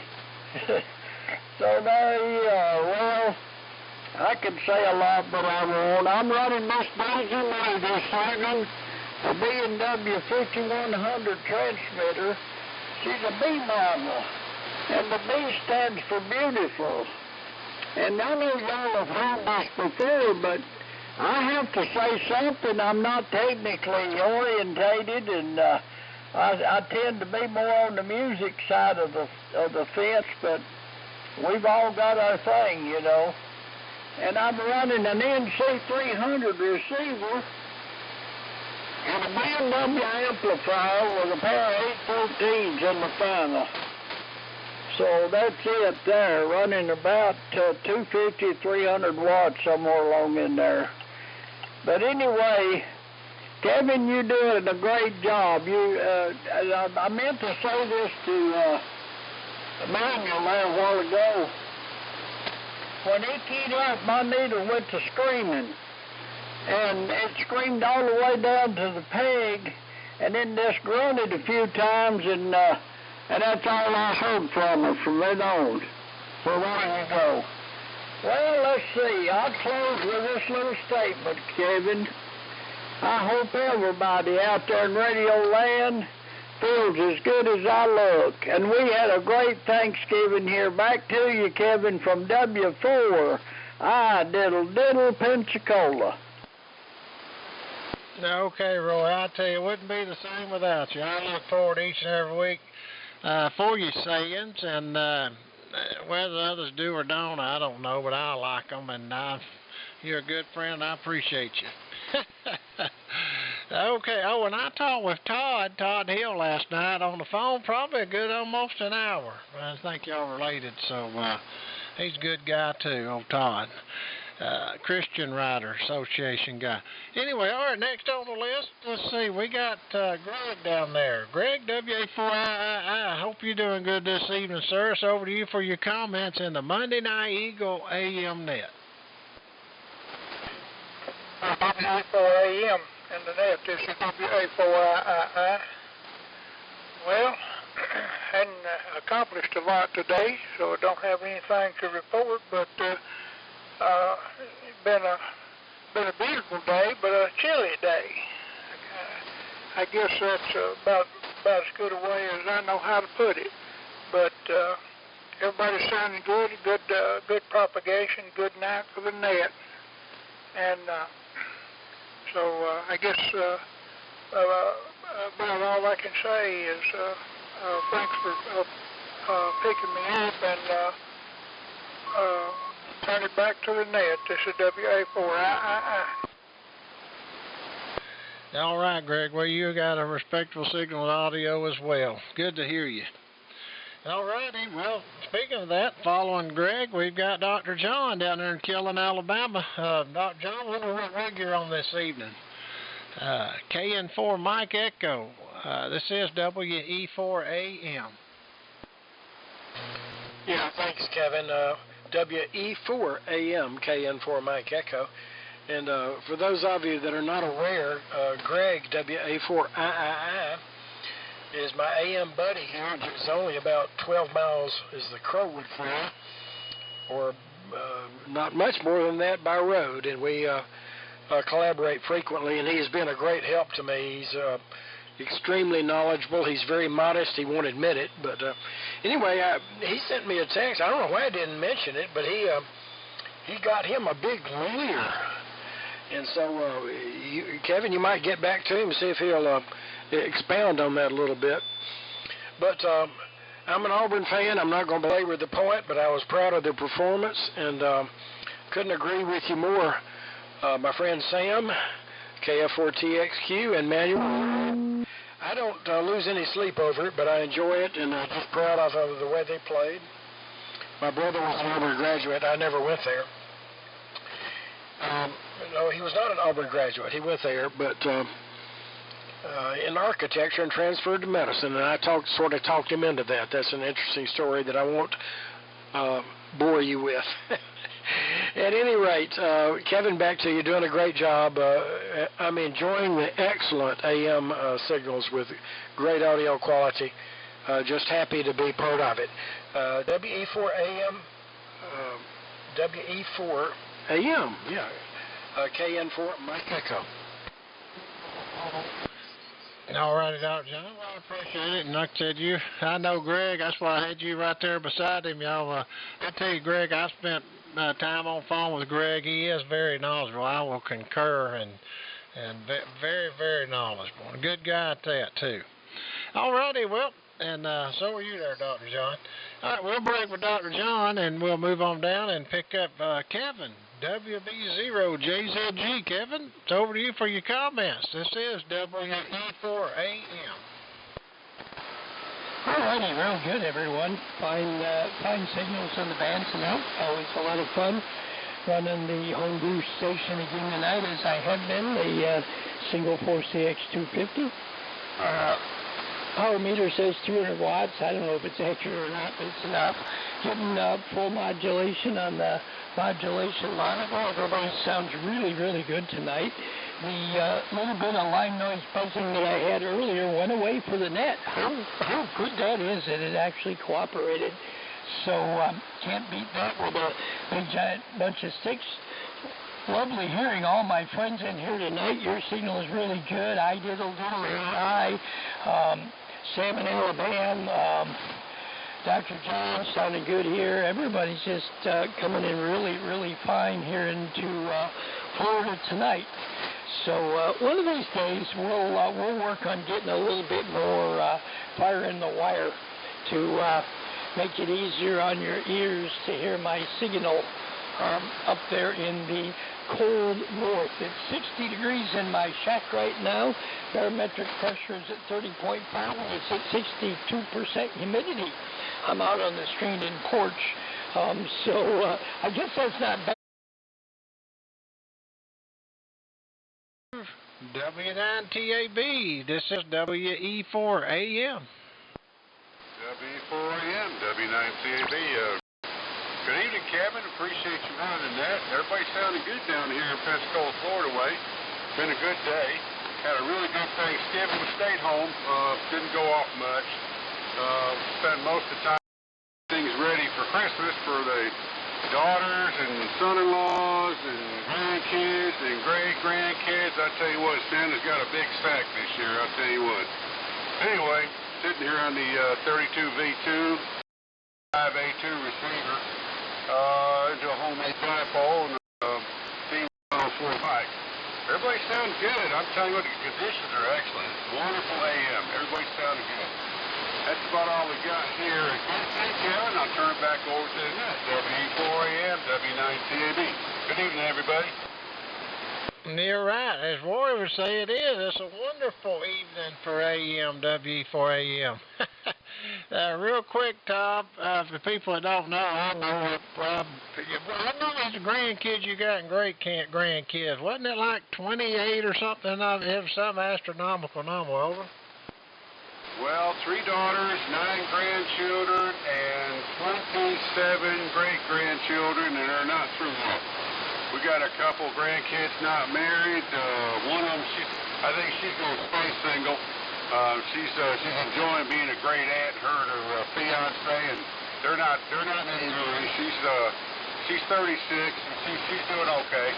So there you are. Well, I could say a lot, but I won't. I'm running Miss Daisy May this evening, a B&W 5100 transmitter. She's a B model, and the B stands for beautiful. And I know y'all have heard this before, but I have to say something. I'm not technically orientated, and I tend to be more on the music side of the fence, but we've all got our thing, you know. And I'm running an NC300 receiver and a B&W amplifier with a pair of 814s in the final. So that's it there, running about 250, 300 watts, somewhere along in there. But anyway, Kevin, you're doing a great job. I meant to say this to Emmanuel there a while ago. When he keyed up, my needle went to screaming. And it screamed all the way down to the peg, and then just grunted a few times, and that's all I heard from her from then on. So there you go. Well, let's see. I'll close with this little statement, Kevin. I hope everybody out there in Radio Land feels as good as I look. And we had a great Thanksgiving here. Back to you, Kevin, from W4. Diddle Diddle, Pensacola. Okay, Roy, I tell you, it wouldn't be the same without you. I look forward each and every week for your sayings, and whether others do or don't, I don't know, but I like them, and you're a good friend. I appreciate you. Okay, and I talked with Todd Hill last night on the phone, probably a good almost an hour. I think y'all related, so he's a good guy too, old Todd. Christian Writer Association guy. Anyway, all right, next on the list, let's see, we got Greg down there. Greg, WA4II, I hope you're doing good this evening, sir. It's over to you for your comments in the Monday Night Eagle AM net. WA4AM in the net. This is WA4II. Well, hadn't accomplished a lot today, so I don't have anything to report, but it's been a beautiful day, but a chilly day. I guess that's about as good a way as I know how to put it. But everybody's sounding good, good propagation, good night for the net, and so I guess about all I can say is thanks for picking me up and turn it back to the net. This is WA4II. All right, Greg. Well, you got a respectable signal of audio as well. Good to hear you. All righty. Well, speaking of that, following Greg, we've got Dr. John down there in Killen, Alabama. Dr. John, what rig you're on this evening? KN4 Mike Echo. This is WE4AM. Yeah, thanks, Kevin. WE4AM, KN4 Mike Echo. And for those of you that are not aware, Greg, WA4II, is my AM buddy here. It's only about 12 miles as the crow would fly, or not much more than that by road. And we collaborate frequently, and he has been a great help to me. He's extremely knowledgeable. He's very modest. He won't admit it. But anyway, he sent me a text. I don't know why I didn't mention it, but he he got him a big leer. And so, Kevin, you might get back to him and see if he'll expound on that a little bit. But I'm an Auburn fan. I'm not going to belabor the point, but I was proud of their performance and couldn't agree with you more. My friend Sam, KF4TXQ, and Manuel. I don't lose any sleep over it, but I enjoy it, and I'm just proud of the way they played. My brother was an Auburn graduate. I never went there. No, he was not an Auburn graduate. He went there, but in architecture and transferred to medicine, and I sort of talked him into that. That's an interesting story that I won't bore you with. At any rate, Kevin, back to you, doing a great job. I'm enjoying the excellent AM signals with great audio quality. Just happy to be part of it. WE4 AM, WE4 AM, yeah. KN4, Mike Echo. All righty, Dr. John. Well, I appreciate it. And like I said, I know Greg. That's why I had you right there beside him. Y'all, I tell you, Greg, I spent time on phone with Greg. He is very knowledgeable. I will concur, and very, very knowledgeable. A good guy at that, too. All righty, well, and so are you there, Dr. John. All right, we'll break with Dr. John, and we'll move on down and pick up Kevin, WB0JZG. Kevin, it's over to you for your comments. This is WE4AM. All righty, real good, everyone. Fine signals on the band tonight. Always a lot of fun running the homebrew station again tonight, as I have been, the single 4CX250. Power meter says 200 watts. I don't know if it's accurate or not, but it's enough. Getting full modulation on the modulation monitor. Everybody sounds really, really good tonight. The little bit of line noise buzzing that I had earlier went away for the net. How good that is that it actually cooperated. So can't beat that with a big giant bunch of sticks. Lovely hearing all my friends in here tonight. Your signal is really good. I did a little AI. Sam in Alabama, Dr. John sounding good here. Everybody's just coming in really, really fine here into Florida tonight. So one of these days we'll work on getting a little bit more fire in the wire to make it easier on your ears to hear my signal up there in the cold north. It's 60 degrees in my shack right now. Barometric pressure is at 30.5 and it's at 62% humidity. I'm out on the screened-in porch, so I guess that's not bad. W9TAB, this is WE4AM. W4AM, W9CAB. Good evening, Kevin. Appreciate you running that. Everybody's sounding good down here in Pensacola, Florida way. Been a good day. Had a really good Thanksgiving. We stayed home. Didn't go off much. Spent most of the time getting things ready for Christmas for the daughters and son-in-laws and grandkids and great-grandkids. I tell you what, Santa's got a big sack this year. I'll tell you what. Anyway, sitting here on the 32V2 5A2 receiver. Into a homemade dipole and T104 bike. Everybody sounds good. I'm telling you what, the conditions are excellent. It's wonderful AM. Everybody sounding good. That's about all we got here. Thank you, Kevin. I'll turn it back over to the net. WE4AM, W9TAB. Good evening, everybody. You're right. As Roy would say, it is. It's a wonderful evening for AM, WE4AM. Real quick, Tom, for people that don't know, I know these grandkids you got and great grandkids. Wasn't it like 28 or something? It was some astronomical number, over. Well, 3 daughters, 9 grandchildren, and 27 great-grandchildren, and they're not through yet. We got a couple grandkids not married. One of them, I think she's going to stay single. She's enjoying being a great aunt, her and her fiance, and they're not in any hurry. She's 36, and she's doing okay.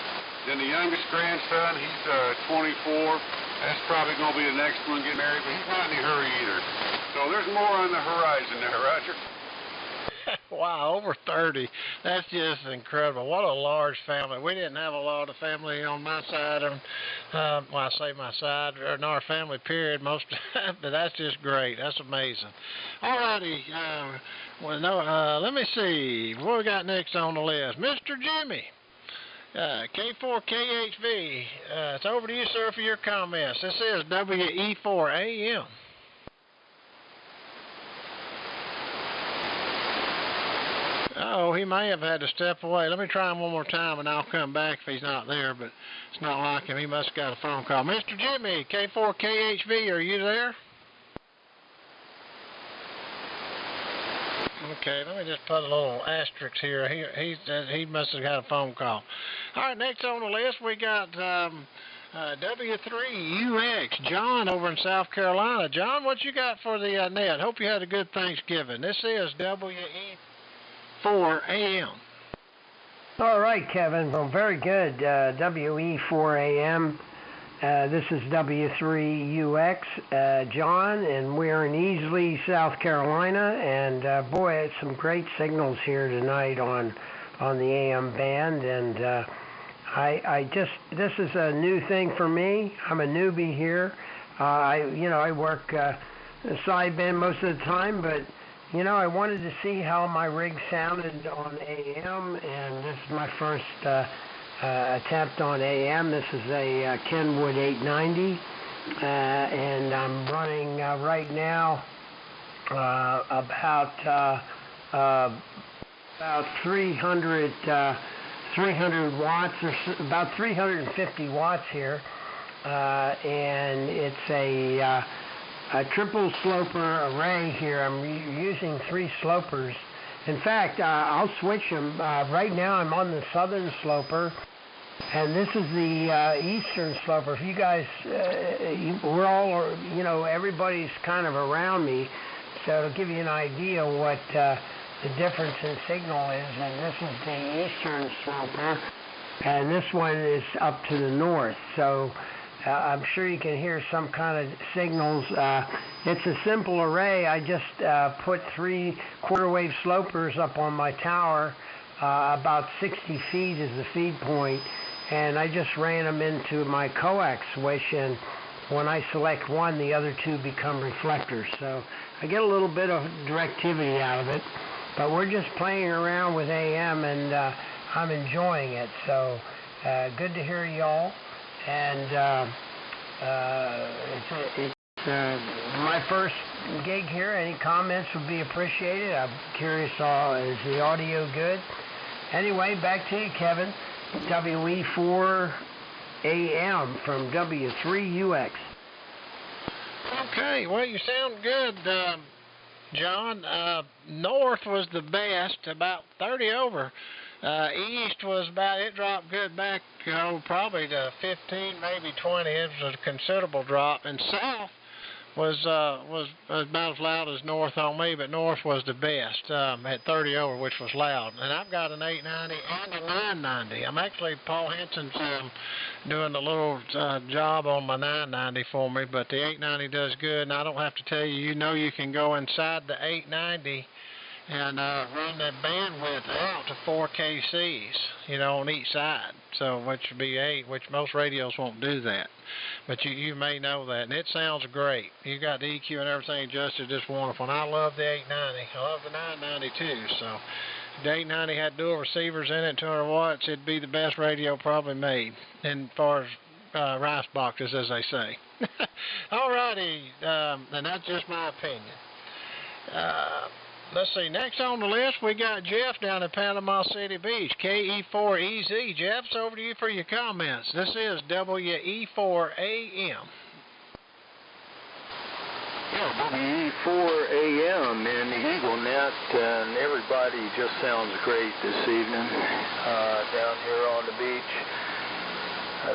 Then the youngest grandson, he's 24. That's probably going to be the next one to get married, but he's not in any hurry either. So there's more on the horizon there, Roger. Wow, over 30. That's just incredible. What a large family. We didn't have a lot of family on my side, and well, I say my side, or in our family period, most, but that's just great. That's amazing. All righty. Let me see. What we got next on the list? Mr. Jimmy. K4KHV. It's over to you, sir, for your comments. This is WE4AM. Oh, he may have had to step away. Let me try him one more time, and I'll come back if he's not there, but it's not like him. He must have got a phone call. Mr. Jimmy, K4KHV, are you there? Okay, let me just put a little asterisk here. He must have got a phone call. All right, next on the list, we got W3UX, John over in South Carolina. John, what you got for the net? Hope you had a good Thanksgiving. This is WE4AM. All right, Kevin. Well, very good. WE4AM. This is W3UX, John, and we're in Easley, South Carolina. And boy, it's some great signals here tonight on the AM band. And this is a new thing for me. I'm a newbie here. I work sideband most of the time, but I wanted to see how my rig sounded on AM, and this is my first attempt on AM. This is a Kenwood 890, and I'm running right now about 300 watts, or about 350 watts here, and it's a triple sloper array here. I'm using 3 slopers. In fact, I'll switch them. Right now I'm on the southern sloper, and this is the eastern sloper. If you guys, we're all, everybody's kind of around me, so to give you an idea what the difference in signal is, and this is the eastern sloper, and this one is up to the north. So I'm sure you can hear some kind of signals. It's a simple array. I just put 3 quarter-wave slopers up on my tower. About 60 feet is the feed point, and I just ran them into my coax switch, and when I select one, the other 2 become reflectors. So I get a little bit of directivity out of it, but we're just playing around with AM, and I'm enjoying it. So good to hear y'all. And it's my first gig here. Any comments would be appreciated. I'm curious, is the audio good? Anyway, back to you, Kevin. WE4AM from W3UX. Okay, well, you sound good, John. North was the best, about 30 over. East was about, it dropped good back, probably to 15, maybe 20. It was a considerable drop. And south was about as loud as north on me, but north was the best at 30 over, which was loud. And I've got an 890 and a 990. I'm actually, Paul Henson's doing a little job on my 990 for me, but the 890 does good. And I don't have to tell you, you can go inside the 890 and run that bandwidth out to 4 kcs, on each side. So, which would be 8, which most radios won't do that. But you may know that, and it sounds great. You got the EQ and everything adjusted just wonderful. And I love the 890. I love the 990 too. So, if the 890 had dual receivers in it, 200 watts, it'd be the best radio probably made, as far as rice boxes, as they say. Alrighty, and that's just my opinion. Let's see, next on the list, we got Jeff down at Panama City Beach, KE4EZ. Jeff, it's over to you for your comments. This is WE4AM. Yeah, WE4AM in the Eagle Net, and everybody just sounds great this evening down here on the beach.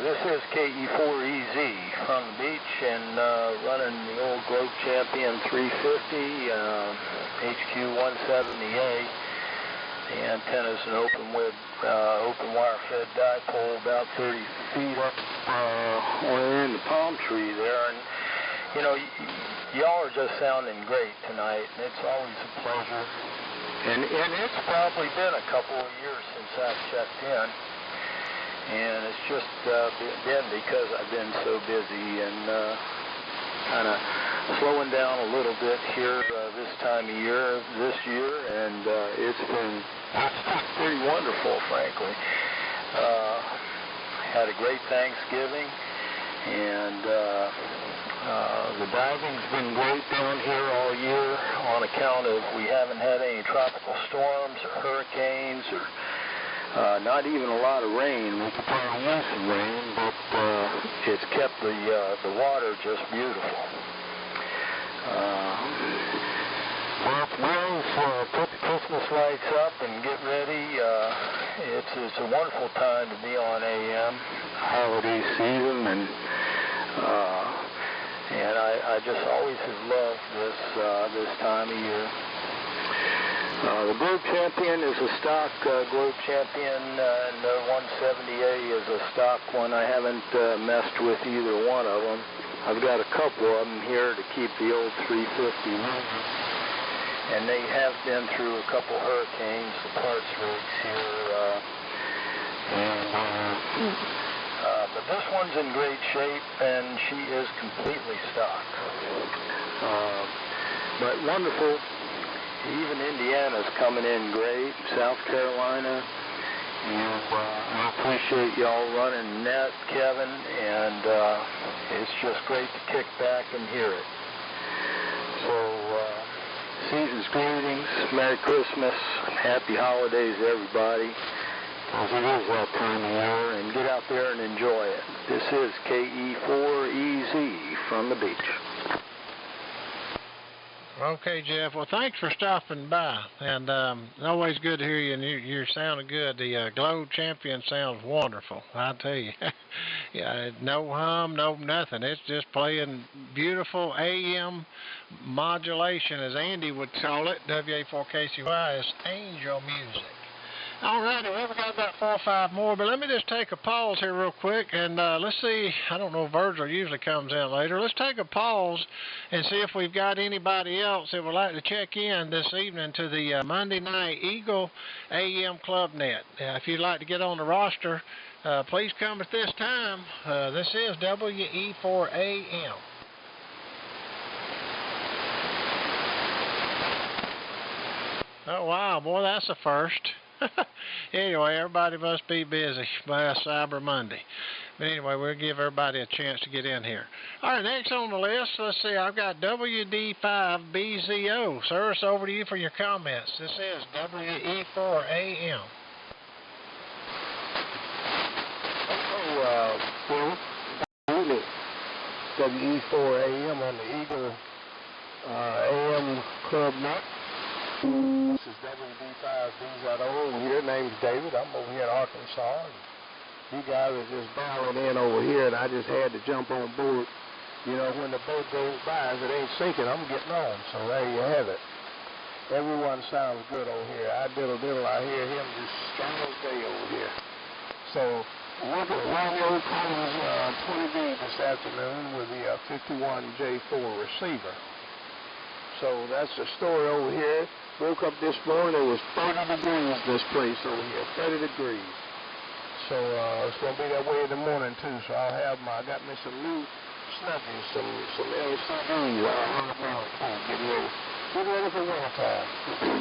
This is KE4EZ on the beach, and running the old Globe Champion 350, HQ170A. The antenna's an open wire fed dipole about 30 feet up we're in the palm tree there. And y'all are just sounding great tonight, and it's always a pleasure And it's probably been a couple of years since I've checked in. And it's just been because I've been so busy and kind of slowing down a little bit here this time of year, this year, and it's been pretty wonderful, frankly. Had a great Thanksgiving, and the diving's been great down here all year on account of we haven't had any tropical storms or hurricanes or not even a lot of rain. We could probably use some rain, but it's kept the water just beautiful. We'll put the Christmas lights up and get ready. It's a wonderful time to be on AM holiday season, and I just always have loved this time of year. The Globe Champion is a stock Globe Champion, and the 170A is a stock one. I haven't messed with either one of them. I've got a couple of them here to keep the old 350 moving, and they have been through a couple hurricanes, the parts rigs here, but this one's in great shape, and she is completely stock. But wonderful. Even Indiana's coming in great, South Carolina, and I appreciate y'all running net, Kevin, and it's just great to kick back and hear it. So, season's greetings, Merry Christmas, Happy Holidays, everybody. It is that time of year, and get out there and enjoy it. This is KE4EZ from the beach. Okay, Jeff. Well, thanks for stopping by, and always good to hear you, and you're sounding good. The Globe Champion sounds wonderful, I tell you. Yeah, no hum, no nothing. It's just playing beautiful AM modulation, as Andy would call it. WA4KCY is angel music. All righty, well, we got about 4 or 5 more, but let me just take a pause here real quick, and let's see. I don't know if Virgil usually comes in later. Let's take a pause and see if we've got anybody else that would like to check in this evening to the Monday Night Eagle AM Club Net. If you'd like to get on the roster, please come at this time. This is WE4AM. Oh, wow, boy, that's a first. Anyway, everybody must be busy by Cyber Monday. But anyway, we'll give everybody a chance to get in here. All right, next on the list, let's see, I've got WD5BZO. Sir, it's over to you for your comments. This is WE4AM. Phil, WE4AM on the Eagle AM Club Net. This is WD5BZO here. Name's David. I'm over here in Arkansas. And you guys are just barreling in over here, and I just had to jump on board. You know, when the boat goes by, if it ain't sinking, I'm getting on. So there you have it. Everyone sounds good over here. I diddle, I hear him just strong as day over here. So look at Romeo Collins 20B this afternoon with the 51J4 receiver. So that's the story over here. Woke up this morning, it was 30 degrees this place over here, 30 degrees. So it's going to be that way in the morning too. So I'll have I got me some new snuggies, some LCDs. I'll have get ready for winter time.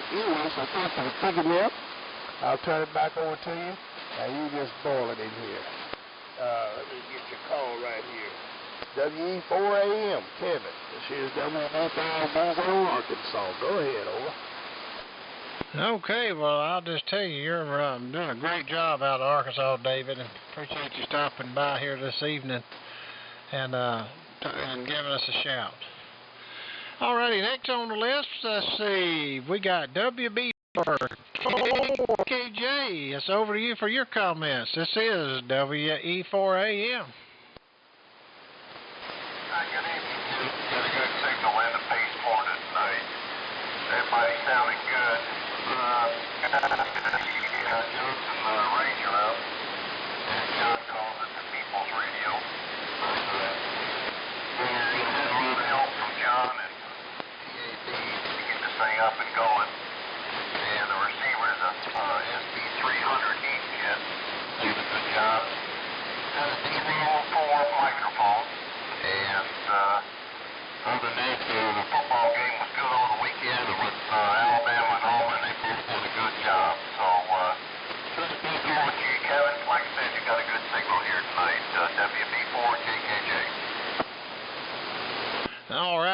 Anyway, so thanks for picking me up. I'll turn it back over to you, and you just boil it in here. Let me get your call right here. WE4AM, Kevin. This here's WE5BZO, Arkansas. Go ahead, over. Okay, well, I'll just tell you, you're doing a great job out of Arkansas, David, and appreciate you stopping by here this evening and giving us a shout. All righty, next on the list, let's see, we got WB KJ. It's over to you for your comments. This is WE4AM. Hi, good evening. Got a good signal in the Peace Corner tonight. Everybody sounding good. Johnson Ranger up, and John calls it the People's Radio. And we had a lot of help from John and PAB to get this thing up and going. And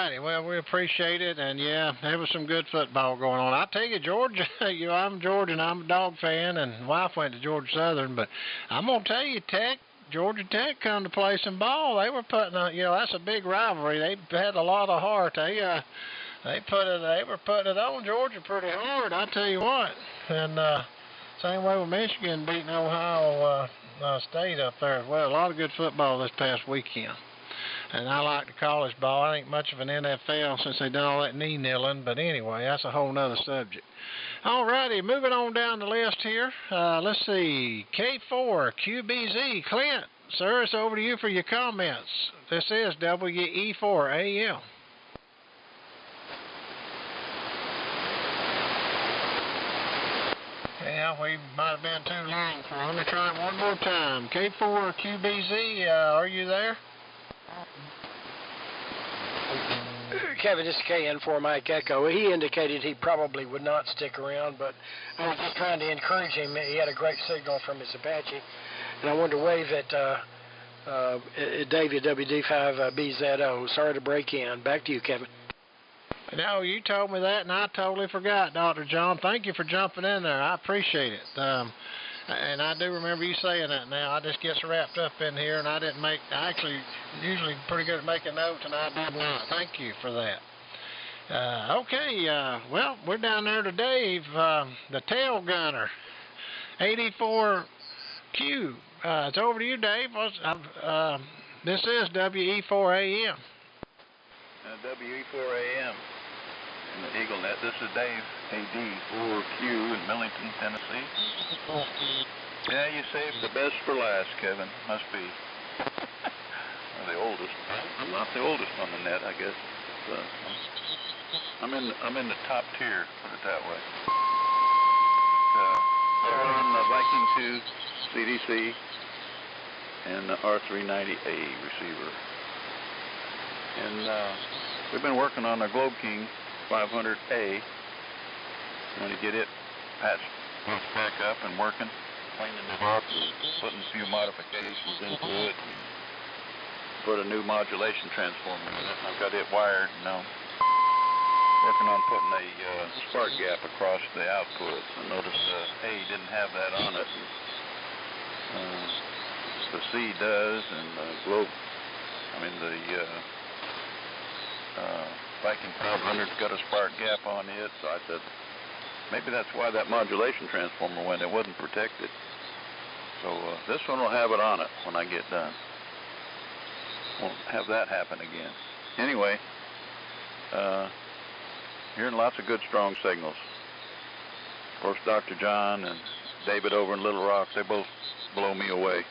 righty. Well, we appreciate it, and yeah, there was some good football going on. I tell you, Georgia, I'm Georgian. I'm a dog fan, and wife went to Georgia Southern. But I'm gonna tell you, Georgia Tech come to play some ball. They were putting that's a big rivalry. They had a lot of heart. They were putting it on Georgia pretty hard. I tell you what, and same way with Michigan beating Ohio State up there as well. A lot of good football this past weekend. And I like the college ball. I ain't much of an NFL since they done all that knee kneeling. But anyway, that's a whole nother subject. All righty, moving on down the list here. Let's see. K4, QBZ. Clint, sir, it's over to you for your comments. This is WE4AM. Yeah, we might have been too long for him. Let me try it one more time. K4, QBZ, are you there? Kevin, this is KN4 Mike Echo. He indicated he probably would not stick around, but I was just trying to encourage him. He had a great signal from his Apache, and I wanted to wave at David WD5BZO. Sorry to break in. Back to you, Kevin. No, you told me that, and I totally forgot, Dr. John. Thank you for jumping in there. I appreciate it. And I do remember you saying that now. I just get wrapped up in here, and I actually usually pretty good at making notes, and I did not. Thank you for that. Okay, well, we're down there to Dave, the tail gunner, 84Q. It's over to you, Dave. This is WE4AM. WE4AM in the Eagle Net. This is Dave, AD4Q in Millington, Tennessee. Yeah, you saved the best for last, Kevin. Must be. The oldest. I'm not the oldest on the net, I guess. I'm in the top tier, put it that way. We're on the Viking 2 CDC and the R390A receiver. And we've been working on the Globe King 500A. Going to get it patched back up and working, cleaning it up, putting a few modifications into it. Put a new modulation transformer in it. I've got it wired now. Working on putting a spark gap across the output. I noticed A didn't have that on it. The C does, and the Globe, the Viking 500's got a spark gap on it, so I said, maybe that's why that modulation transformer went. It wasn't protected. So this one will have it on it when I get done. Won't have that happen again. Anyway, hearing lots of good strong signals. Of course, Dr. John and David over in Little Rock, they both blow me away.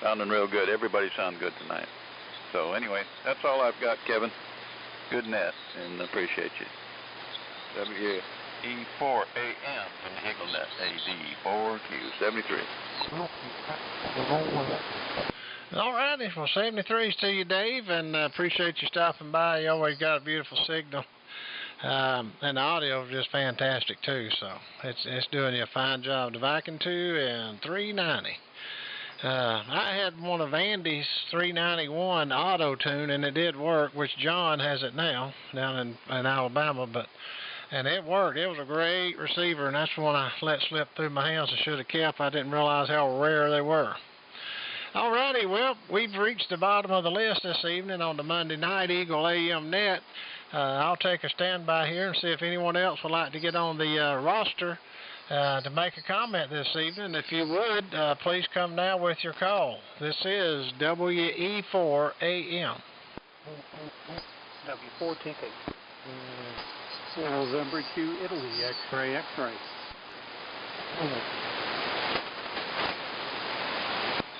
Sounding real good. Everybody sounds good tonight. So anyway, that's all I've got, Kevin. Good net, and appreciate you. WE4AM from the Eagle Net, AD4Q73. All righty, well, 73's to you, Dave, and appreciate you stopping by. You always got a beautiful signal. And the audio is just fantastic, too, so it's doing you a fine job. The Viking 2 and 390. I had one of Andy's 391 auto-tune, and it did work, which John has it now down in Alabama, and it worked. It was a great receiver, and that's the one I let slip through my hands. I should have kept. I didn't realize how rare they were. All righty, well, we've reached the bottom of the list this evening on the Monday Night Eagle AM Net. I'll take a standby here and see if anyone else would like to get on the roster to make a comment this evening. If you would, please come now with your call. This is WE4AM. W4TP. November Q, Italy, X-ray, X-ray.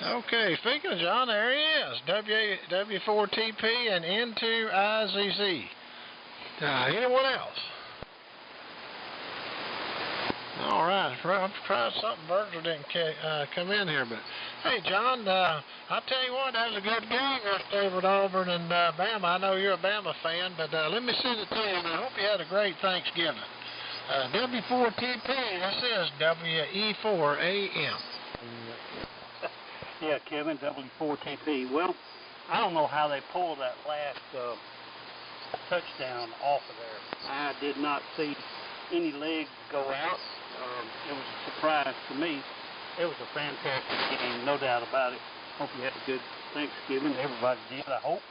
Okay, speaking of John, there he is. W4TP and N2IZZ. Anyone else? All right, I'm trying something. Virgil didn't come in here, but hey, John, I'll tell you what, that was a good game yesterday with Auburn and Bama. I know you're a Bama fan, but let me send it to you, and I hope you had a great Thanksgiving. W4TP, this is WE4AM. Yeah, Kevin, W4TP. Well, I don't know how they pulled that last touchdown off of there. I did not see any legs go out. It was a surprise to me. It was a fantastic game, no doubt about it. Hope you had a good Thanksgiving. Everybody did, I hope.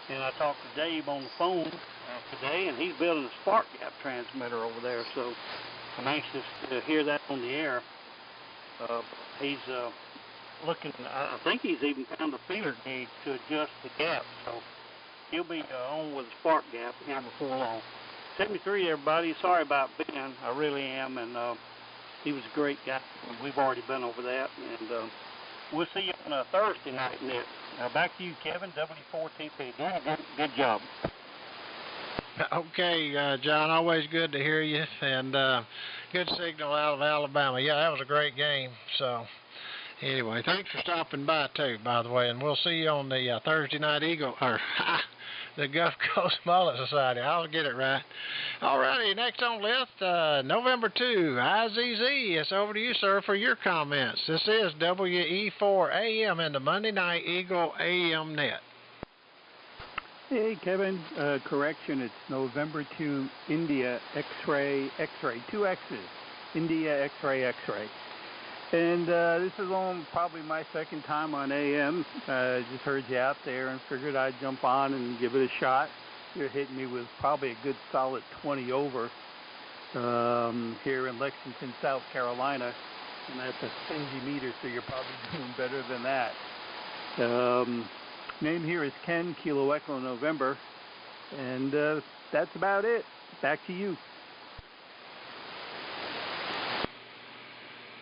And I talked to Dave on the phone today, and he's building a spark gap transmitter over there, so I'm anxious to hear that on the air. He's looking, I think he's even found a feeler gauge to adjust the gap, so he'll be on with a spark gap here before long. 73, everybody. Sorry about Ben. I really am, and he was a great guy. We've already been over that, and we'll see you on a Thursday night, Nick. Now back to you, Kevin, W4TP. Good job. Okay, John, always good to hear you, and good signal out of Alabama. Yeah, that was a great game. So, anyway, thanks for stopping by, too, by the way, and we'll see you on the Thursday Night Eagle, or the Gulf Coast Mullet Society. I'll get it right. All righty, next on the list, November 2, IZZ. It's over to you, sir, for your comments. This is WE4AM in the Monday Night Eagle AM net. Hey, Kevin, correction, it's November 2, India X-ray, 2 X's, India X-ray. And this is on probably my second time on AM. Just heard you out there and figured I'd jump on and give it a shot. You're hitting me with probably a good solid 20 over here in Lexington, South Carolina. And that's a stingy meter, so you're probably doing better than that. Name here is Ken, Kilo Echo November, and that's about it. Back to you.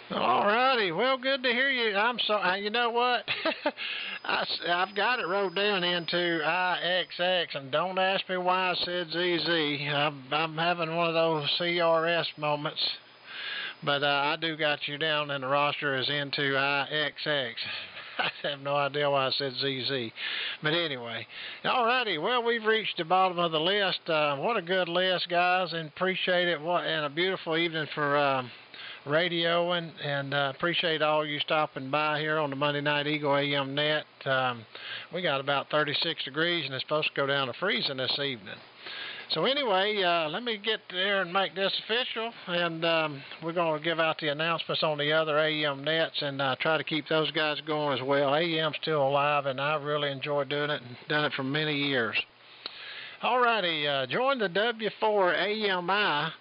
All righty. Well, good to hear you. I'm sorry. You know what? I've got it wrote down into IXX, and don't ask me why I said ZZ. I'm having one of those CRS moments, but I do got you down in the roster as into IXX. I have no idea why I said ZZ. But anyway, all righty. Well, we've reached the bottom of the list. What a good list, guys, and appreciate it. And a beautiful evening for radioing, and appreciate all you stopping by here on the Monday Night Eagle AM net. We got about 36 degrees, and it's supposed to go down to freezing this evening. So anyway, let me get there and make this official, and we're going to give out the announcements on the other AM nets and try to keep those guys going as well. AM's still alive, and I really enjoy doing it and done it for many years. All righty, join the W4 AMI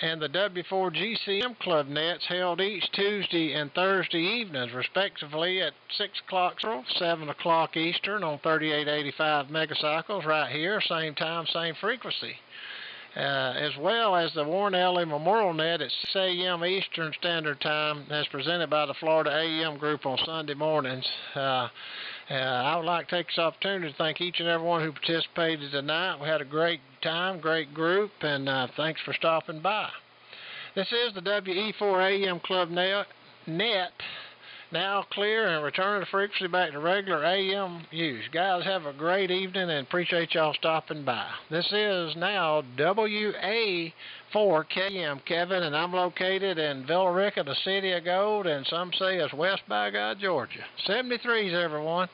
and the W4 GCM Club nets held each Tuesday and Thursday evenings, respectively, at 6 o'clock Central, 7 o'clock Eastern on 3885 megacycles right here, same time, same frequency. As well as the Warren Ellie Memorial Net at 6 a.m. Eastern Standard Time, as presented by the Florida AM Group on Sunday mornings. I would like to take this opportunity to thank each and everyone who participated tonight. We had a great time, great group, and thanks for stopping by. This is the WE4 AM Club net, now clear and returning the frequency back to regular AM use. Guys, have a great evening and appreciate y'all stopping by. This is now WA4KM, Kevin, and I'm located in Villa Rica, the city of gold, and some say it's West by God, Georgia. 73s, everyone.